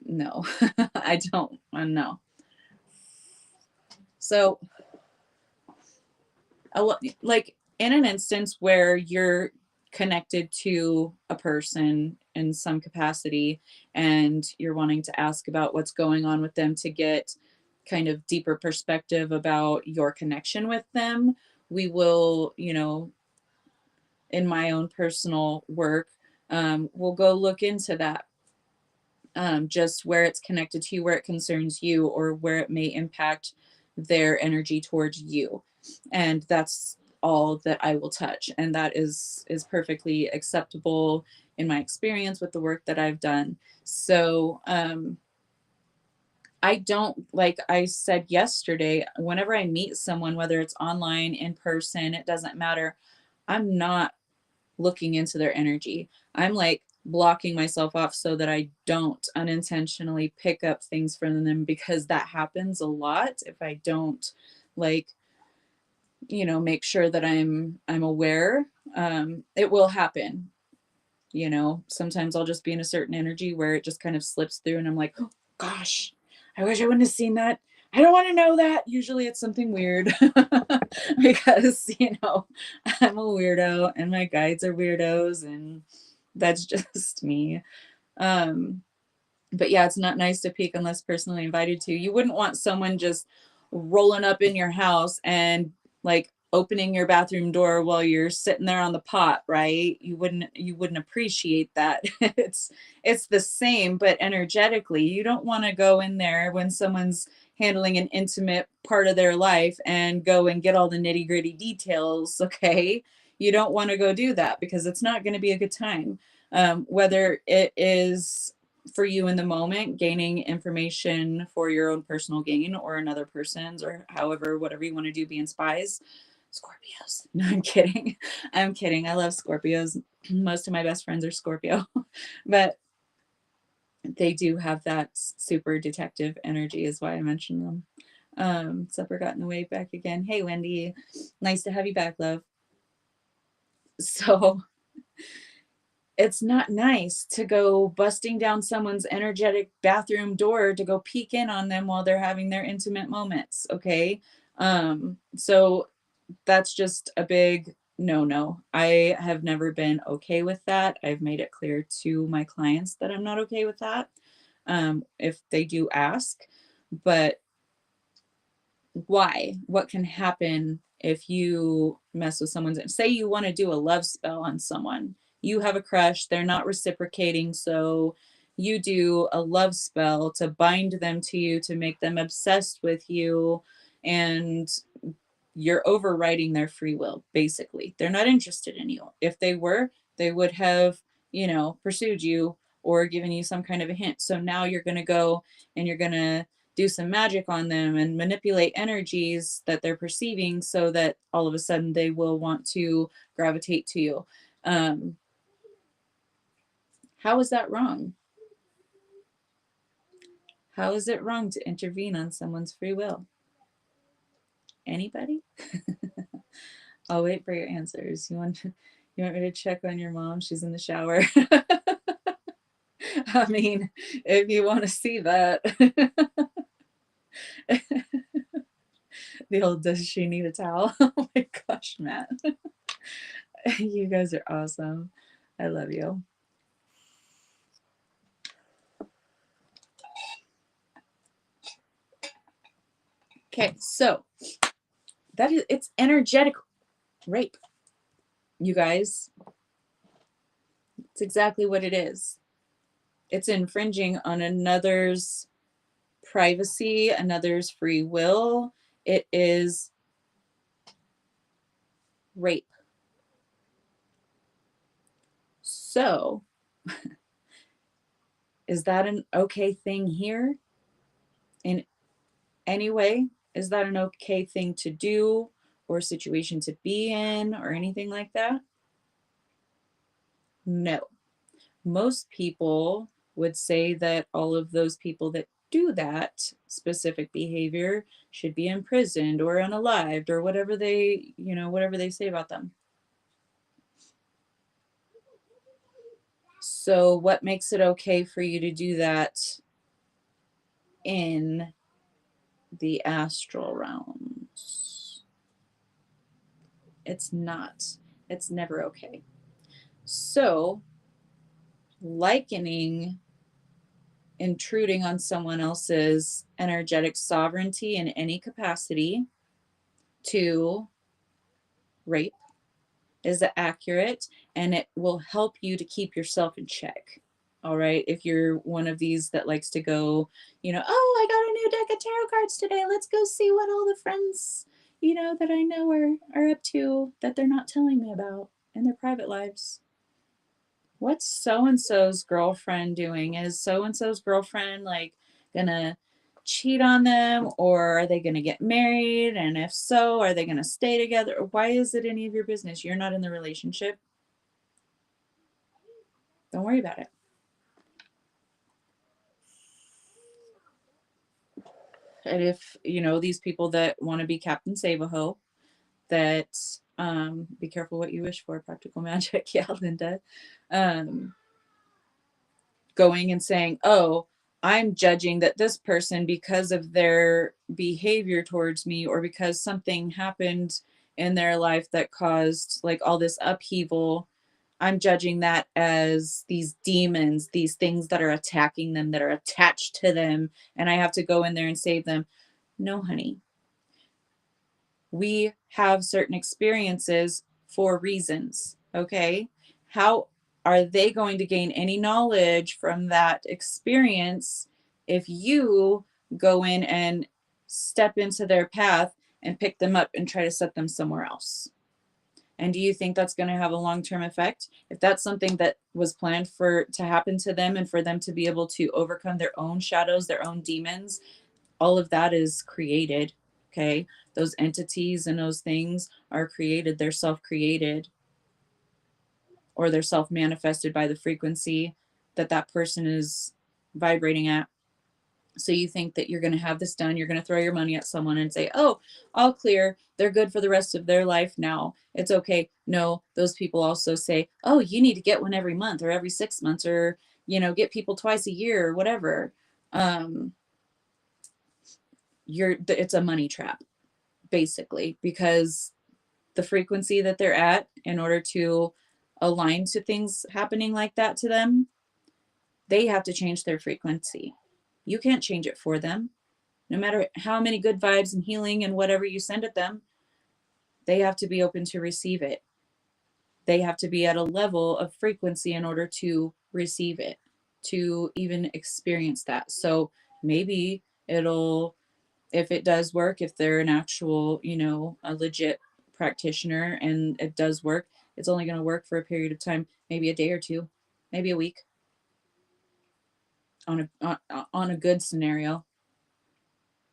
no, I don't, no. So like in an instance where you're connected to a person in some capacity and you're wanting to ask about what's going on with them to get kind of deeper perspective about your connection with them, we will, in my own personal work, we'll go look into that. Just where it's connected to you, where it concerns you, or where it may impact their energy towards you. And that's all that I will touch. And that is perfectly acceptable in my experience with the work that I've done. So I don't, like I said yesterday, whenever I meet someone, whether it's online, in person, it doesn't matter, I'm not looking into their energy. I'm like blocking myself off so that I don't unintentionally pick up things from them, because that happens a lot if I don't like, make sure that I'm aware. It will happen. Sometimes I'll just be in a certain energy where it just kind of slips through and I'm like, oh gosh, I wish I wouldn't have seen that. I don't want to know that. Usually it's something weird because, I'm a weirdo and my guides are weirdos and that's just me. But yeah, it's not nice to peek unless personally invited to. You wouldn't want someone just rolling up in your house and like opening your bathroom door while you're sitting there on the pot, right? You wouldn't appreciate that. It's the same, but energetically, you don't want to go in there when someone's handling an intimate part of their life and go and get all the nitty-gritty details, okay? You don't want to go do that because it's not going to be a good time. Whether it is for you in the moment, gaining information for your own personal gain or another person's, or however, whatever you want to do, being spies. Scorpios. No, I'm kidding. I'm kidding. I love Scorpios. Most of my best friends are Scorpio, but they do have that super detective energy is why I mentioned them. Supper got in the way back again. Hey, Wendy. Nice to have you back, love. So it's not nice to go busting down someone's energetic bathroom door to go peek in on them while they're having their intimate moments. Okay. So that's just a big no. I have never been okay with that. I've made it clear to my clients that I'm not okay with that, if they do ask. But why? What can happen if you mess with someone's, say you want to do a love spell on someone, you have a crush, they're not reciprocating, so you do a love spell to bind them to you, to make them obsessed with you, and you're overriding their free will. Basically, they're not interested in you. If they were, they would have, pursued you or given you some kind of a hint. So now you're going to go and you're going to do some magic on them and manipulate energies that they're perceiving so that all of a sudden they will want to gravitate to you. How is that wrong? How is it wrong to intervene on someone's free will? Anybody? I'll wait for your answers. You want me to check on your mom? She's in the shower. I mean, if you want to see that. The old, does she need a towel? Oh my gosh, Matt. You guys are awesome. I love you. Okay, so it's energetic rape. You guys, it's exactly what it is. It's infringing on another's privacy, another's free will. It is rape. So, is that an okay thing here? In any way? Is that an okay thing to do or situation to be in or anything like that? No. Most people would say that all of those people that do that specific behavior should be imprisoned or unalived or whatever they say about them. So what makes it okay for you to do that in the astral realms? It's not. It's never okay. So likening intruding on someone else's energetic sovereignty in any capacity to rape is accurate, and it will help you to keep yourself in check. All right. If you're one of these that likes to go, oh, I got a new deck of tarot cards today. Let's go see what all the friends, that I know are up to that they're not telling me about in their private lives. What's so-and-so's girlfriend doing? Is so-and-so's girlfriend like gonna cheat on them, or are they gonna get married? And if so, are they gonna stay together? Why is it any of your business? You're not in the relationship. Don't worry about it. And if these people that want to be Captain Save-A-Ho, that be careful what you wish for, practical magic. Yeah, Linda. Going and saying, oh, I'm judging that this person because of their behavior towards me, or because something happened in their life that caused like all this upheaval. I'm judging that as these demons, these things that are attacking them, that are attached to them, and I have to go in there and save them. No, honey. We have certain experiences for reasons, okay? How are they going to gain any knowledge from that experience if you go in and step into their path and pick them up and try to set them somewhere else? And do you think that's going to have a long-term effect? If that's something that was planned to happen to them and for them to be able to overcome their own shadows, their own demons, all of that is created, okay? Those entities and those things are created. They're self-created, or they're self-manifested by the frequency that person is vibrating at. So you think that you're going to have this done, you're going to throw your money at someone and say, oh, all clear, they're good for the rest of their life now, it's okay. No, those people also say, oh, you need to get one every month or every 6 months, or get people twice a year or whatever. It's a money trap, basically, because the frequency that they're at in order to align to things happening like that to them, they have to change their frequency. You can't change it for them. No matter how many good vibes and healing and whatever you send at them, they have to be open to receive it. They have to be at a level of frequency in order to receive it, to even experience that. So maybe it'll, if it does work, if they're an actual, a legit practitioner and it does work, it's only going to work for a period of time, maybe a day or two, maybe a week on a good scenario.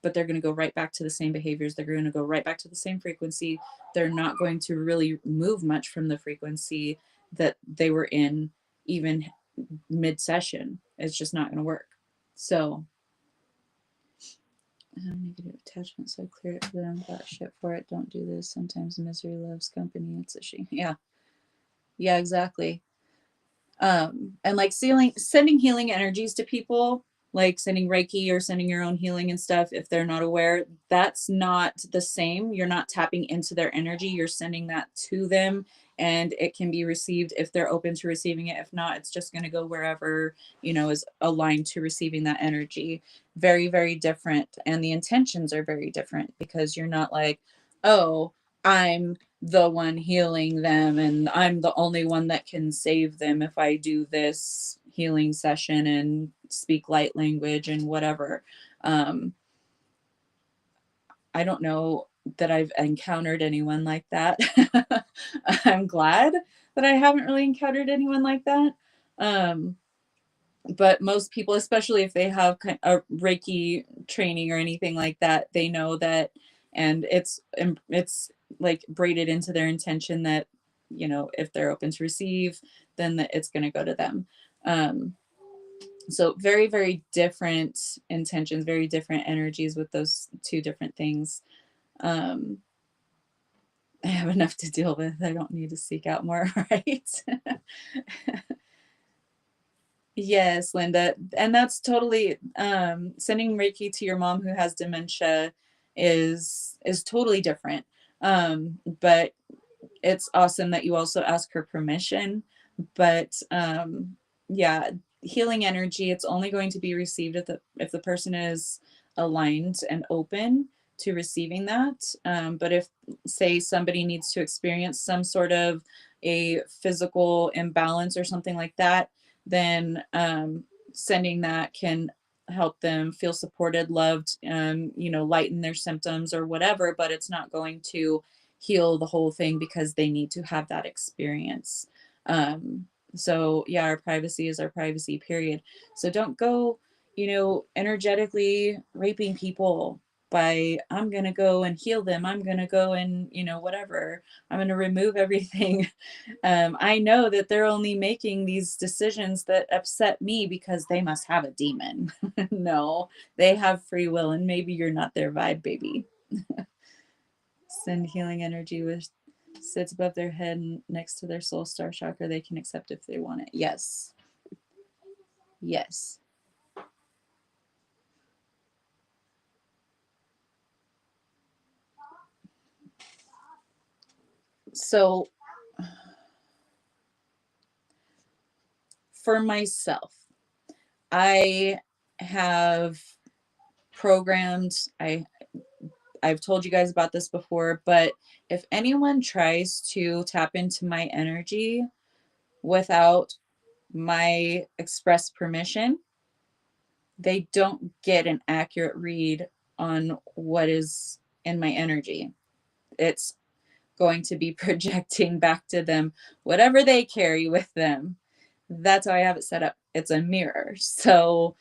But they're going to go right back to the same behaviors. They're going to go right back to the same frequency. They're not going to really move much from the frequency that they were in, even mid-session. It's just not going to work. So, negative attachment, so I clear it for them. Got shit for it. Don't do this. Sometimes misery loves company. It's a shame. Yeah. Yeah, exactly. And like sending healing energies to people, like sending Reiki or sending your own healing and stuff, if they're not aware, that's not the same. You're not tapping into their energy. You're sending that to them, and it can be received if they're open to receiving it. If not, it's just going to go wherever, is aligned to receiving that energy. Very, very different. And the intentions are very different, because you're not like, oh, I'm the one healing them and I'm the only one that can save them if I do this healing session and speak light language and whatever. I don't know that I've encountered anyone like that. I'm glad that I haven't really encountered anyone like that. But most people, especially if they have a Reiki training or anything like that, they know that, and it's like braided into their intention that, if they're open to receive, then it's going to go to them. So very, very different intentions, very different energies with those two different things. I have enough to deal with. I don't need to seek out more, right? Yes, Linda. And that's totally, sending Reiki to your mom who has dementia is totally different. But it's awesome that you also ask her permission. But yeah, healing energy, it's only going to be received if the person is aligned and open to receiving that. But if, say, somebody needs to experience some sort of a physical imbalance or something like that, then sending that can help them feel supported, loved, lighten their symptoms or whatever, but it's not going to heal the whole thing because they need to have that experience. So yeah, our privacy is our privacy, period. So don't go, energetically raping people by, I'm going to go and heal them. I'm going to go and, whatever, I'm going to remove everything. I know that they're only making these decisions that upset me because they must have a demon. No, they have free will, and maybe you're not their vibe, baby. Send healing energy with sits above their head and next to their soul star chakra. They can accept if they want it. Yes. Yes. So for myself, I have programmed, I've told you guys about this before, but if anyone tries to tap into my energy without my express permission, they don't get an accurate read on what is in my energy. It's going to be projecting back to them whatever they carry with them. That's how I have it set up. It's a mirror. So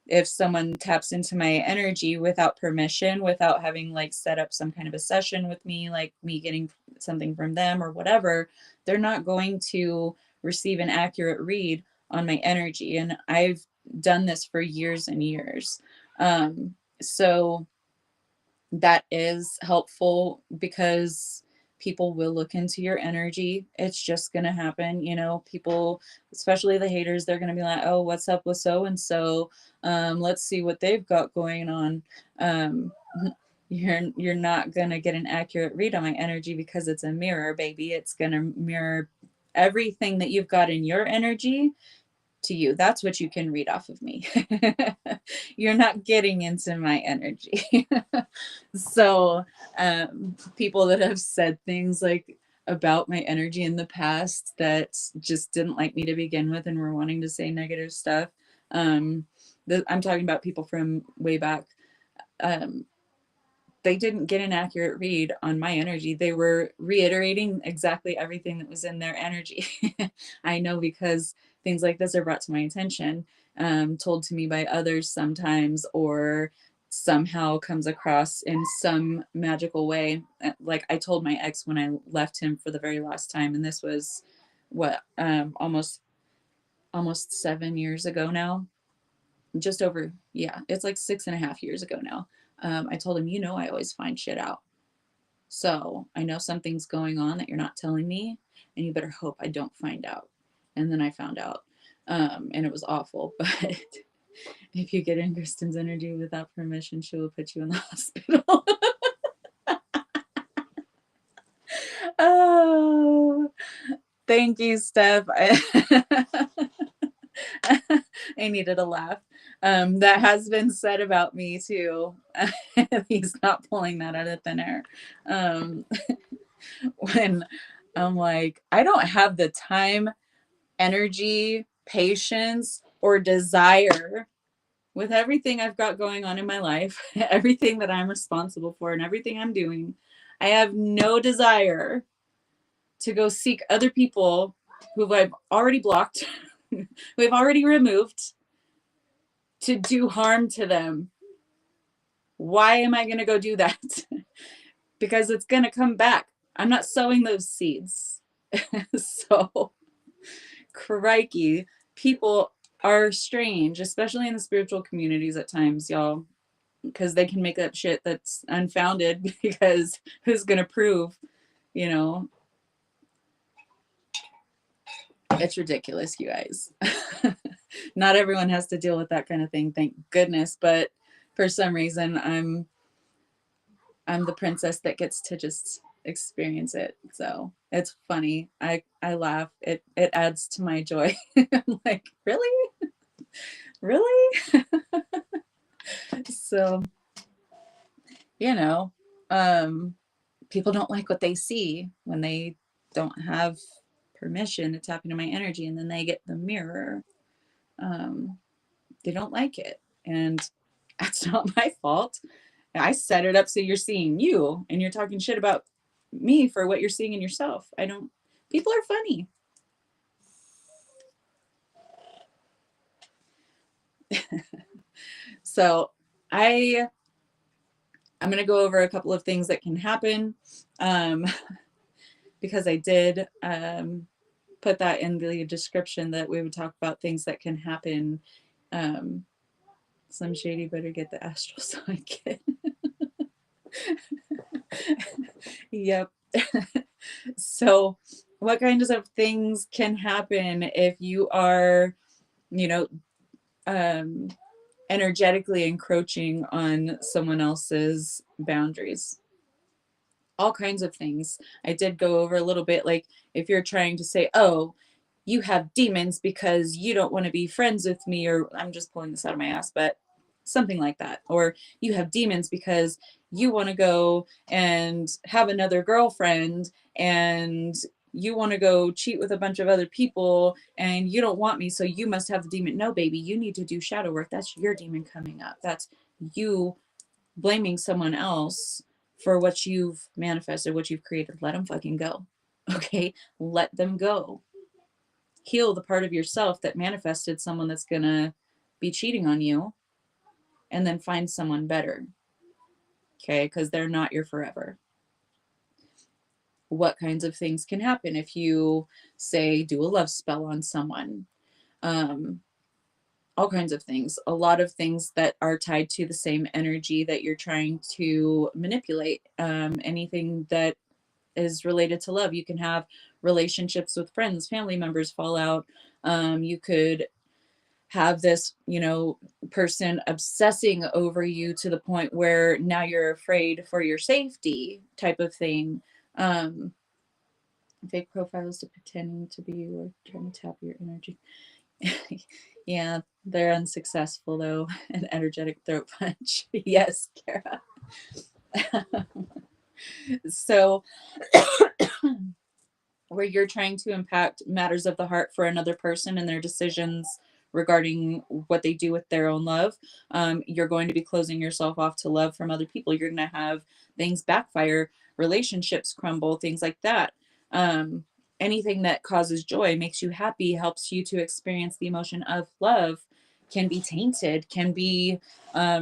if someone taps into my energy without permission, without having like set up some kind of a session with me, like me getting something from them or whatever, they're not going to receive an accurate read on my energy. And I've done this for years and years. So that is helpful because people will look into your energy. It's just going to happen. People, especially the haters, they're going to be like, oh, what's up with so and so? Let's see what they've got going on. You're not going to get an accurate read on my energy because it's a mirror, baby. It's going to mirror everything that you've got in your energy to you. That's what you can read off of me. You're not getting into my energy. So people that have said things like about my energy in the past that just didn't like me to begin with and were wanting to say negative stuff, I'm talking about people from way back. They didn't get an accurate read on my energy. They were reiterating exactly everything that was in their energy. I know, because things like this are brought to my attention, told to me by others sometimes, or somehow comes across in some magical way. Like I told my ex when I left him for the very last time, and this was what, almost 7 years ago now. Just over, yeah, it's like 6.5 years ago now. I told him, I always find shit out. So I know something's going on that you're not telling me, and you better hope I don't find out. And then I found out, and it was awful. But if you get in Kristen's energy without permission, she will put you in the hospital. Oh, thank you, Steph. I needed a laugh. That has been said about me too. He's not pulling that out of thin air. When I'm like, I don't have the time, energy, patience, or desire with everything I've got going on in my life, everything that I'm responsible for, and everything I'm doing. I have no desire to go seek other people who I've already blocked, who I've already removed, to do harm to them. Why am I going to go do that? Because it's going to come back. I'm not sowing those seeds. So, crikey, people are strange, especially in the spiritual communities at times, y'all, because they can make up shit that's unfounded, because who's going to prove, it's ridiculous, you guys. Not everyone has to deal with that kind of thing, thank goodness, but for some reason I'm the princess that gets to just experience it. So it's funny. I laugh. It adds to my joy. I'm like, really? Really? So, people don't like what they see when they don't have permission to tap into my energy, and then they get the mirror. They don't like it, and that's not my fault. I set it up so you're seeing you, and you're talking shit about me for what you're seeing in yourself. People are funny. So I'm going to go over a couple of things that can happen, because I did put that in the description that we would talk about things that can happen. Slim Shady better get the astral sign kit. Yep. So what kinds of things can happen if you are, energetically encroaching on someone else's boundaries? All kinds of things. I did go over a little bit, like if you're trying to say, oh, you have demons because you don't want to be friends with me, or I'm just pulling this out of my ass, but something like that. Or you have demons because you want to go and have another girlfriend, and you want to go cheat with a bunch of other people, and you don't want me, so you must have the demon. No, baby, you need to do shadow work. That's your demon coming up. That's you blaming someone else for what you've manifested, what you've created. Let them fucking go. Okay? Let them go. Heal the part of yourself that manifested someone that's gonna be cheating on you, and then find someone better. Okay? Because they're not your forever. What kinds of things can happen if you, say, do a love spell on someone? All kinds of things. A lot of things that are tied to the same energy that you're trying to manipulate. Anything that is related to love. You can have relationships with friends, family members fall out. You could have this, person obsessing over you to the point where now you're afraid for your safety type of thing. Um, Fake profiles to pretending to be you or trying to tap your energy. Yeah, they're unsuccessful though. An energetic throat punch. Yes, Kara. So where you're trying to impact matters of the heart for another person and their decisions regarding what they do with their own love, you're going to be closing yourself off to love from other people. You're going to have things backfire, relationships crumble, things like that. Um, Anything that causes joy, makes you happy, helps you to experience the emotion of love, can be tainted, can be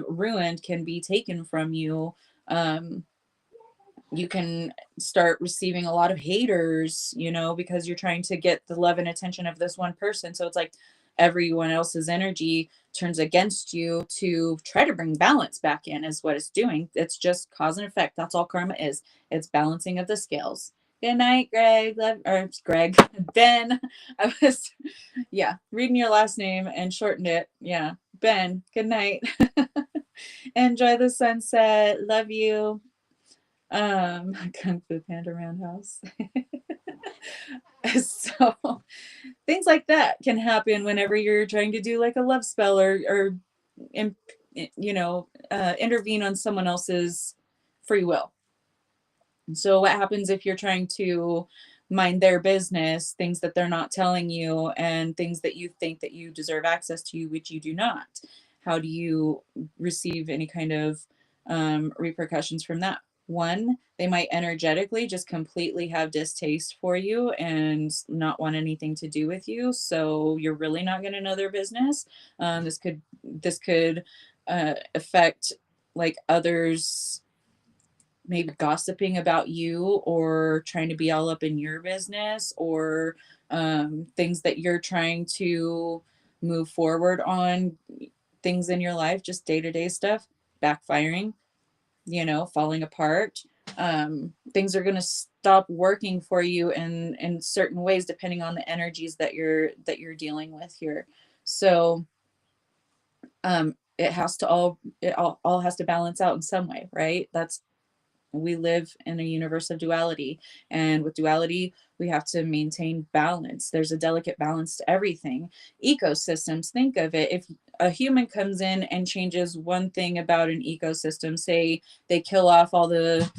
ruined, can be taken from you. You can start receiving a lot of haters, because you're trying to get the love and attention of this one person. So it's like everyone else's energy turns against you to try to bring balance back in, is what it's doing. It's just cause and effect. That's all karma is. It's balancing of the scales. Good night, Greg. Or Greg, Ben. I was, yeah, reading your last name and shortened it. Yeah, Ben. Good night. Enjoy the sunset. Love you. Kung Fu Panda Roundhouse. So things like that can happen whenever you're trying to do like a love spell or intervene on someone else's free will. So what happens if you're trying to mind their business, things that they're not telling you, and things that you think that you deserve access to, which you do not? How do you receive any kind of repercussions from that? One, they might energetically just completely have distaste for you and not want anything to do with you. So you're really not going to know their business. This could affect like others maybe gossiping about you or trying to be all up in your business, or things that you're trying to move forward on, things in your life, just day-to-day stuff backfiring, falling apart. Things are going to stop working for you in certain ways depending on the energies that you're dealing with here. So it all has to balance out in some way, right? We live in a universe of duality, and with duality we have to maintain balance. There's a delicate balance to everything. Ecosystems, think of it, if a human comes in and changes one thing about an ecosystem, say they kill off all the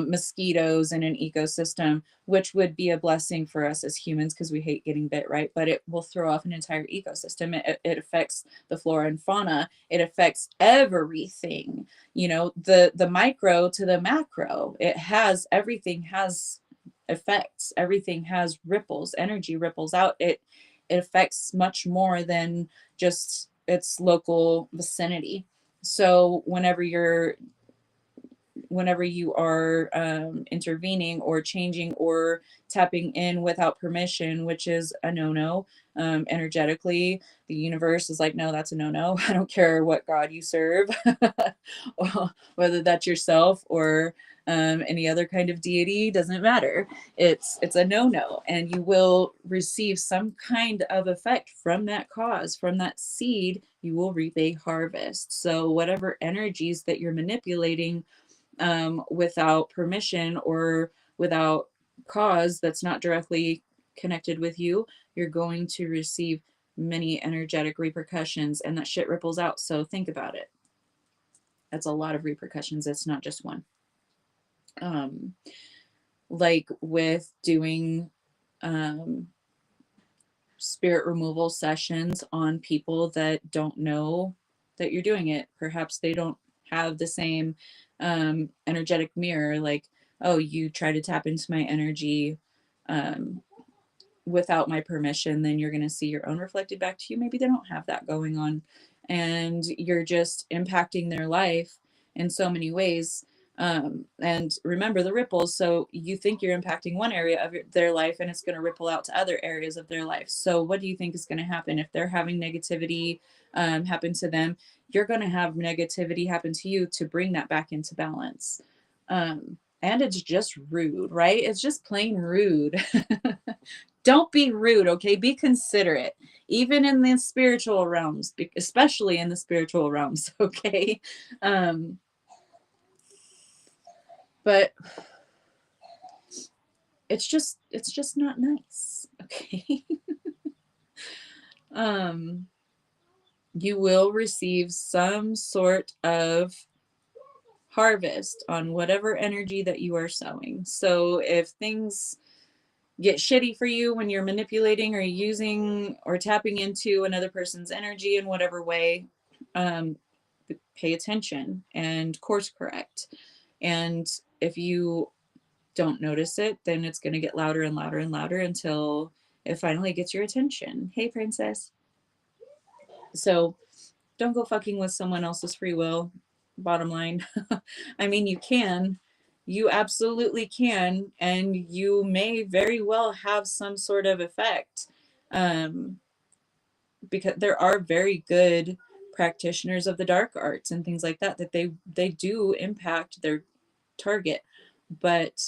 mosquitoes in an ecosystem, which would be a blessing for us as humans because we hate getting bit, right? But it will throw off an entire ecosystem. It affects the flora and fauna. It affects everything, the micro to the macro. Everything has effects, everything has ripples, energy ripples out. It affects much more than just its local vicinity. So whenever you are intervening or changing or tapping in without permission, which is a no-no, energetically, the universe is like, no, that's a no-no. I don't care what God you serve, whether that's yourself or any other kind of deity, doesn't matter. It's a no-no, and you will receive some kind of effect from that cause, from that seed. You will reap a harvest. So whatever energies that you're manipulating without permission or without cause that's not directly connected with you, you're going to receive many energetic repercussions, and that shit ripples out. So think about it. That's a lot of repercussions. It's not just one. Like with doing spirit removal sessions on people that don't know that you're doing it. Perhaps they don't have the same energetic mirror, like, oh, you try to tap into my energy without my permission, then you're going to see your own reflected back to you. Maybe they don't have that going on, and you're just impacting their life in so many ways. And remember the ripples. So you think you're impacting one area of their life, and it's going to ripple out to other areas of their life. So what do you think is going to happen if they're having negativity happen to them? You're going to have negativity happen to you to bring that back into balance. And it's just rude, right? It's just plain rude Don't be rude, okay? Be considerate, even in the spiritual realms, especially in the spiritual realms, okay? Um, but it's just not nice, okay? um, you will receive some sort of harvest on whatever energy that you are sowing. So if things get shitty for you when you're manipulating or using or tapping into another person's energy in whatever way, um, pay attention and course correct. And if you don't notice it, then it's going to get louder and louder and louder until it finally gets your attention. Hey, princess. So don't go fucking with someone else's free will, bottom line. I mean, you absolutely can, and you may very well have some sort of effect. Um, because there are very good practitioners of the dark arts and things like that, that they do impact their target. But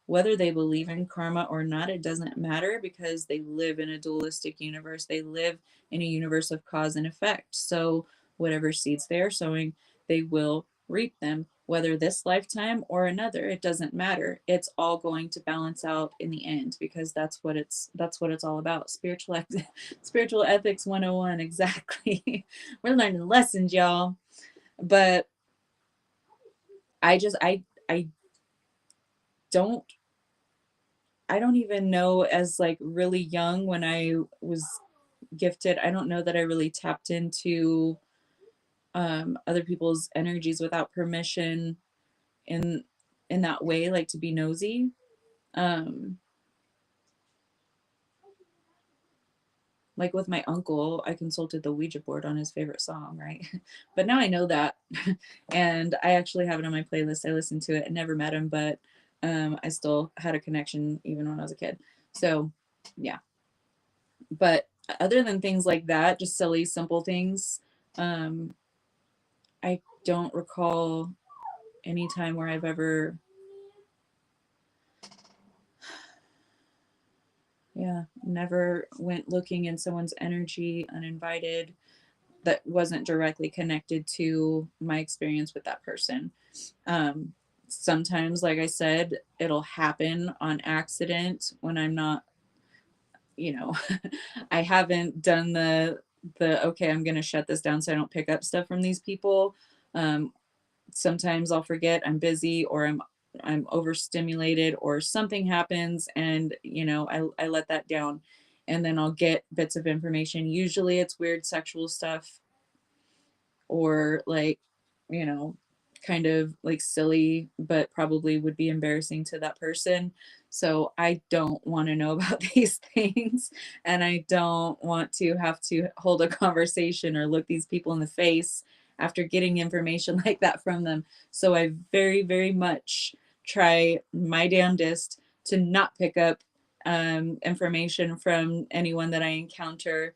whether they believe in karma or not, it doesn't matter, because they live in a dualistic universe. They live in a universe of cause and effect. So whatever seeds they are sowing, they will reap them, whether this lifetime or another. It doesn't matter. It's all going to balance out in the end, because that's what it's all about. Spiritual ethics 101, exactly. We're learning lessons, y'all. But I just I don't I don't even know, as like really young when I was gifted, I don't know that I really tapped into other people's energies without permission in in that way, like to be nosy. Um like with my uncle, I consulted the Ouija board on his favorite song, right? But now I know that. And I actually have it on my playlist. I listened to it. I never met him, but I still had a connection even when I was a kid. So yeah. But other than things like that, just silly, simple things, um, I don't recall any time where I've ever, never went looking in someone's energy uninvited that wasn't directly connected to my experience with that person. Um, Sometimes, like I said, it'll happen on accident when I'm not, you know, I haven't done the okay, I'm gonna shut this down so I don't pick up stuff from these people. Um, Sometimes I'll forget, I'm busy, or I'm overstimulated, or something happens, and I let that down, and then I'll get bits of information. Usually it's weird sexual stuff, or like, you know, kind of like silly, but probably would be embarrassing to that person. So I don't want to know about these things. And I don't want to have to hold a conversation or look these people in the face after getting information like that from them. So I very, very much try my damnedest to not pick up information from anyone that I encounter.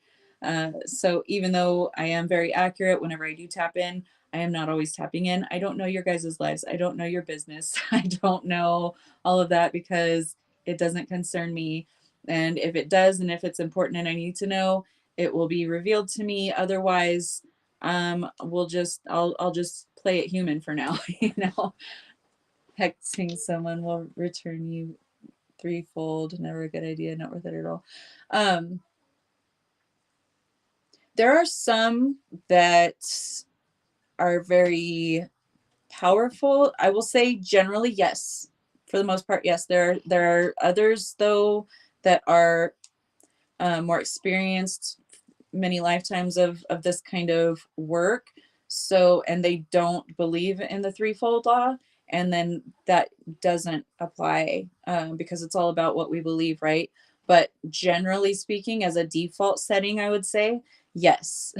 So even though I am very accurate whenever I do tap in, I am not always tapping in. I don't know your guys' lives. I don't know your business. I don't know all of that, because it doesn't concern me. And if it does, and if it's important and I need to know, it will be revealed to me. Otherwise, I'll just play it human for now. Hexing someone will return you threefold. Never a good idea. Not worth it at all. Um, there are some that are very powerful. I will say generally, yes. For the most part, yes. There are others though that are more experienced, many lifetimes of this kind of work. So, and they don't believe in the threefold law, and then that doesn't apply, because it's all about what we believe, right? But generally speaking, as a default setting, I would say yes.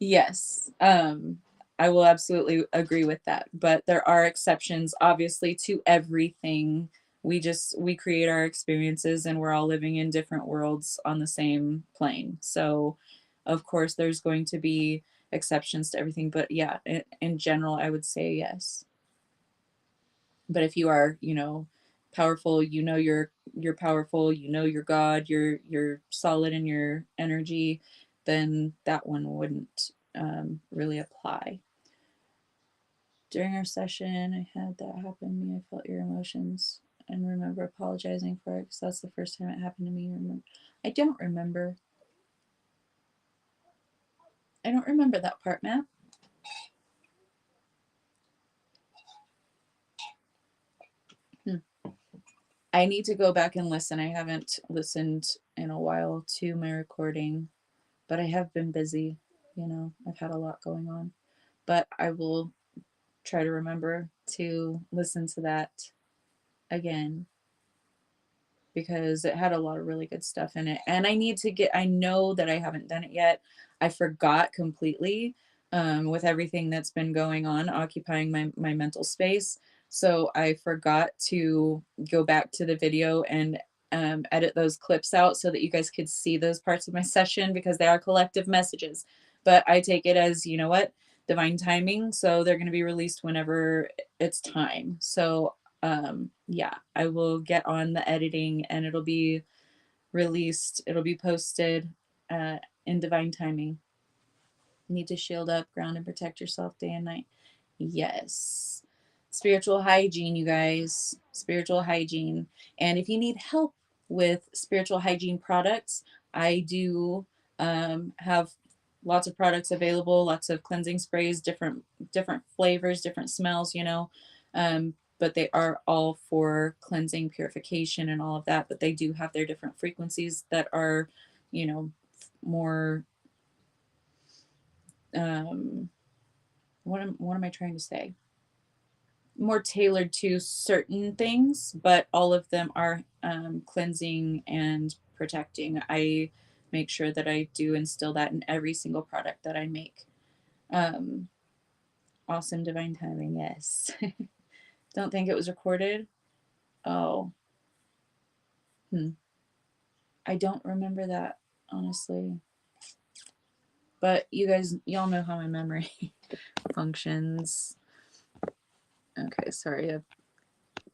Yes. I will absolutely agree with that. But there are exceptions, obviously, to everything. We create our experiences, and we're all living in different worlds on the same plane. So, of course, there's going to be exceptions to everything. But yeah, in general, I would say yes. But if you are, powerful, you know you're powerful, you know you're God, you're solid in your energy, then that one wouldn't really apply. During our session, I had that happen to me. I felt your emotions and remember apologizing for it because that's the first time it happened to me. I don't remember. I don't remember that part, Matt. I need to go back and listen. I haven't listened in a while to my recording, but I have been busy. You know, I've had a lot going on. But I will try to remember to listen to that again because it had a lot of really good stuff in it. And I know that I haven't done it yet. I forgot completely with everything that's been going on, occupying my mental space. So I forgot to go back to the video and edit those clips out so that you guys could see those parts of my session because they are collective messages. But I take it as, you know what, divine timing. So they're going to be released whenever it's time. So yeah, I will get on the editing and it'll be released, it'll be posted in divine timing. You need to shield up, ground, and protect yourself day and night. Yes. Spiritual hygiene, you guys. Spiritual hygiene. And if you need help with spiritual hygiene products, I do have lots of products available, lots of cleansing sprays, different flavors, different smells, you know. But they are all for cleansing, purification, and all of that. But they do have their different frequencies that are, you know, more what am I trying to say? More tailored to certain things, but all of them are cleansing and protecting. I make sure that I do instill that in every single product that I make. Awesome divine timing, yes. Don't think it was recorded. Oh, I don't remember that, honestly. But y'all know how my memory functions. Okay, sorry.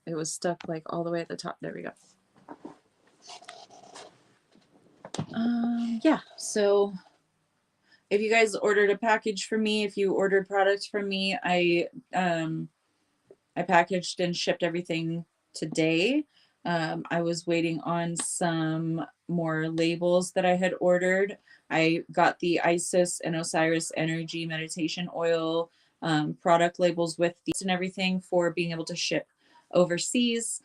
It was stuck like all the way at the top. There we go. Yeah, so if you guys ordered a package from me, if you ordered products from me, I packaged and shipped everything today. I was waiting on some more labels that I had ordered. I got the Isis and Osiris Energy Meditation Oil product labels with these and everything for being able to ship overseas.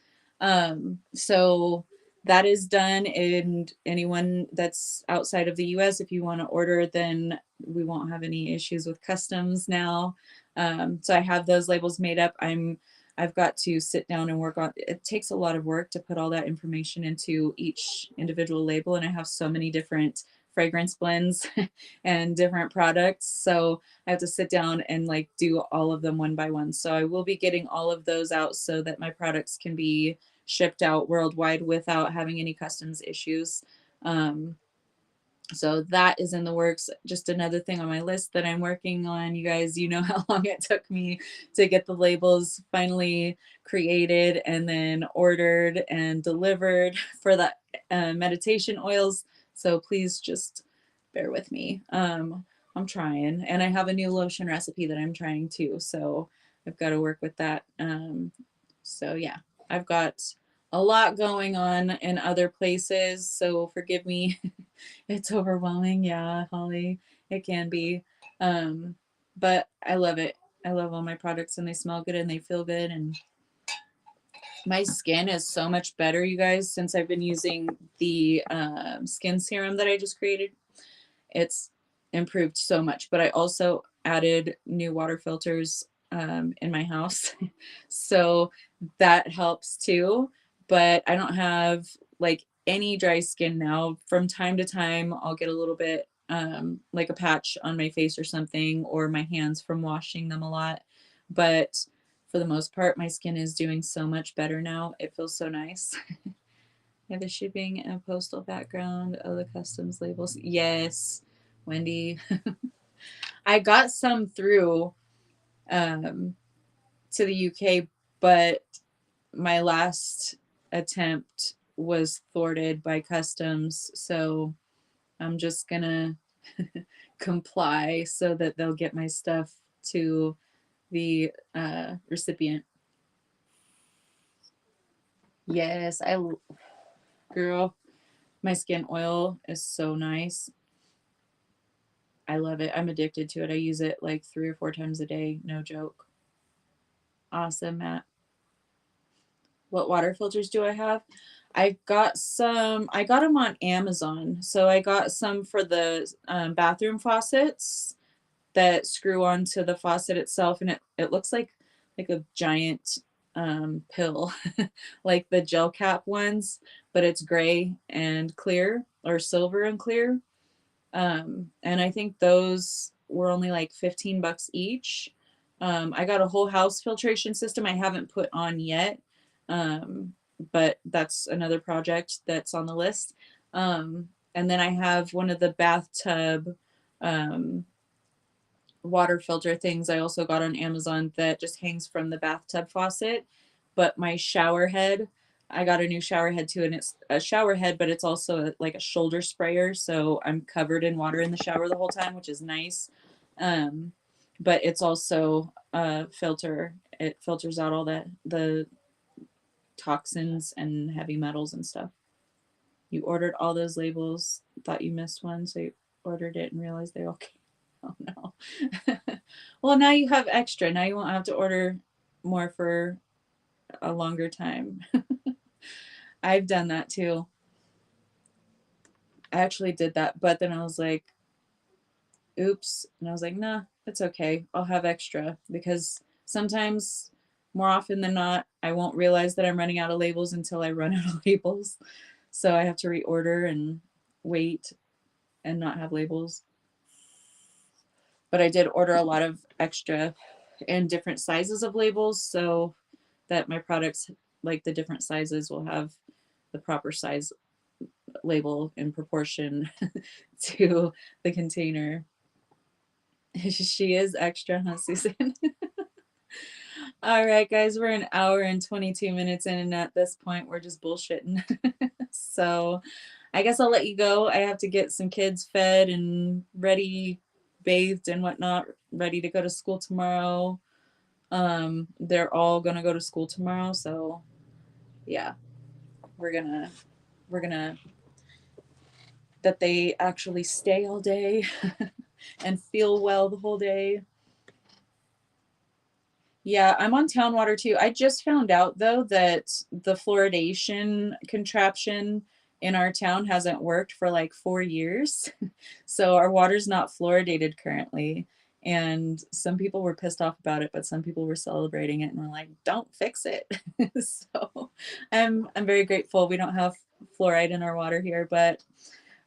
So that is done, and anyone that's outside of the US, if you want to order, then we won't have any issues with customs now. So I have those labels made up. I've got to sit down and work on it. Takes a lot of work to put all that information into each individual label, and I have so many different fragrance blends and different products, so I have to sit down and like do all of them one by one. So I will be getting all of those out so that my products can be shipped out worldwide without having any customs issues. So that is in the works. Just another thing on my list that I'm working on. You guys, you know how long it took me to get the labels finally created and then ordered and delivered for the meditation oils. So please just bear with me. I'm trying, and I have a new lotion recipe that I'm trying too. So I've got to work with that. So yeah, I've got a lot going on in other places. So forgive me. It's overwhelming. Yeah, Holly, it can be. But I love it. I love all my products and they smell good and they feel good. And my skin is so much better, you guys, since I've been using the skin serum that I just created. It's improved so much. But I also added new water filters in my house. So that helps too. But I don't have like any dry skin now. From time to time, I'll get a little bit like a patch on my face or something, or my hands from washing them a lot. But for the most part, my skin is doing so much better now. It feels so nice. Yeah, the shipping and postal background of the customs labels. Yes, Wendy. I got some through to the UK, but my last attempt was thwarted by customs, so I'm just gonna comply so that they'll get my stuff to the recipient. Yes, girl, my skin oil is so nice. I love it. I'm addicted to it. I use it like 3 or 4 times a day. No joke. Awesome, Matt. What water filters do I have? I got them on Amazon. So I got some for the bathroom faucets that screw onto the faucet itself, and it looks like a giant pill, like the gel cap ones, but it's gray and clear, or silver and clear. And I think those were only like $15 each. I got a whole house filtration system I haven't put on yet, but that's another project that's on the list. And then I have one of the bathtub water filter things I also got on Amazon that just hangs from the bathtub faucet. But my shower head, I got a new shower head too, and it's a shower head, but it's also like a shoulder sprayer, so I'm covered in water in the shower the whole time, which is nice. But it's also a filter. It filters out all the toxins and heavy metals and stuff. You ordered all those labels, thought you missed one, so you ordered it and realized they all came. Oh no. Well, now you have extra. Now you won't have to order more for a longer time. I've done that too. I actually did that, but then I was like, oops. And I was like, nah, it's okay. I'll have extra, because sometimes, more often than not, I won't realize that I'm running out of labels until I run out of labels. So I have to reorder and wait and not have labels. But I did order a lot of extra and different sizes of labels so that my products, like the different sizes, will have the proper size label in proportion to the container. She is extra, huh, Susan? All right, guys, we're an hour and 22 minutes in, and at this point, we're just bullshitting. So I guess I'll let you go. I have to get some kids fed and ready, bathed and whatnot, ready to go to school tomorrow. They're all gonna go to school tomorrow, so yeah, we're gonna that they actually stay all day and feel well the whole day. Yeah, I'm on town water too. I just found out though that the fluoridation contraption in our town hasn't worked for like 4 years. So our water's not fluoridated currently. And some people were pissed off about it, but some people were celebrating it and were like, don't fix it. So I'm very grateful we don't have fluoride in our water here. But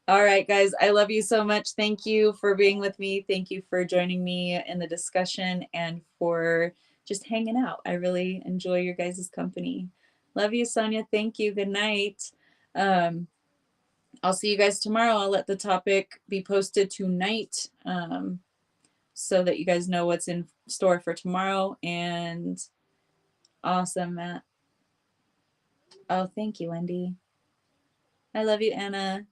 all right, guys, I love you so much. Thank you for being with me. Thank you for joining me in the discussion and for just hanging out. I really enjoy your guys' company. Love you, Sonia. Thank you. Good night. I'll see you guys tomorrow. I'll let the topic be posted tonight, so that you guys know what's in store for tomorrow. And awesome, Matt. Oh, thank you, Wendy. I love you, Anna.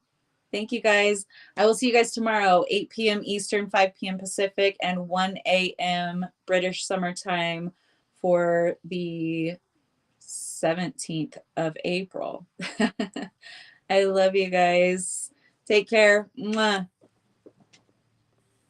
Thank you, guys. I will see you guys tomorrow, 8 p.m. Eastern, 5 p.m. Pacific, and 1 a.m. British summertime for the 17th of April. I love you guys. Take care. Mwah.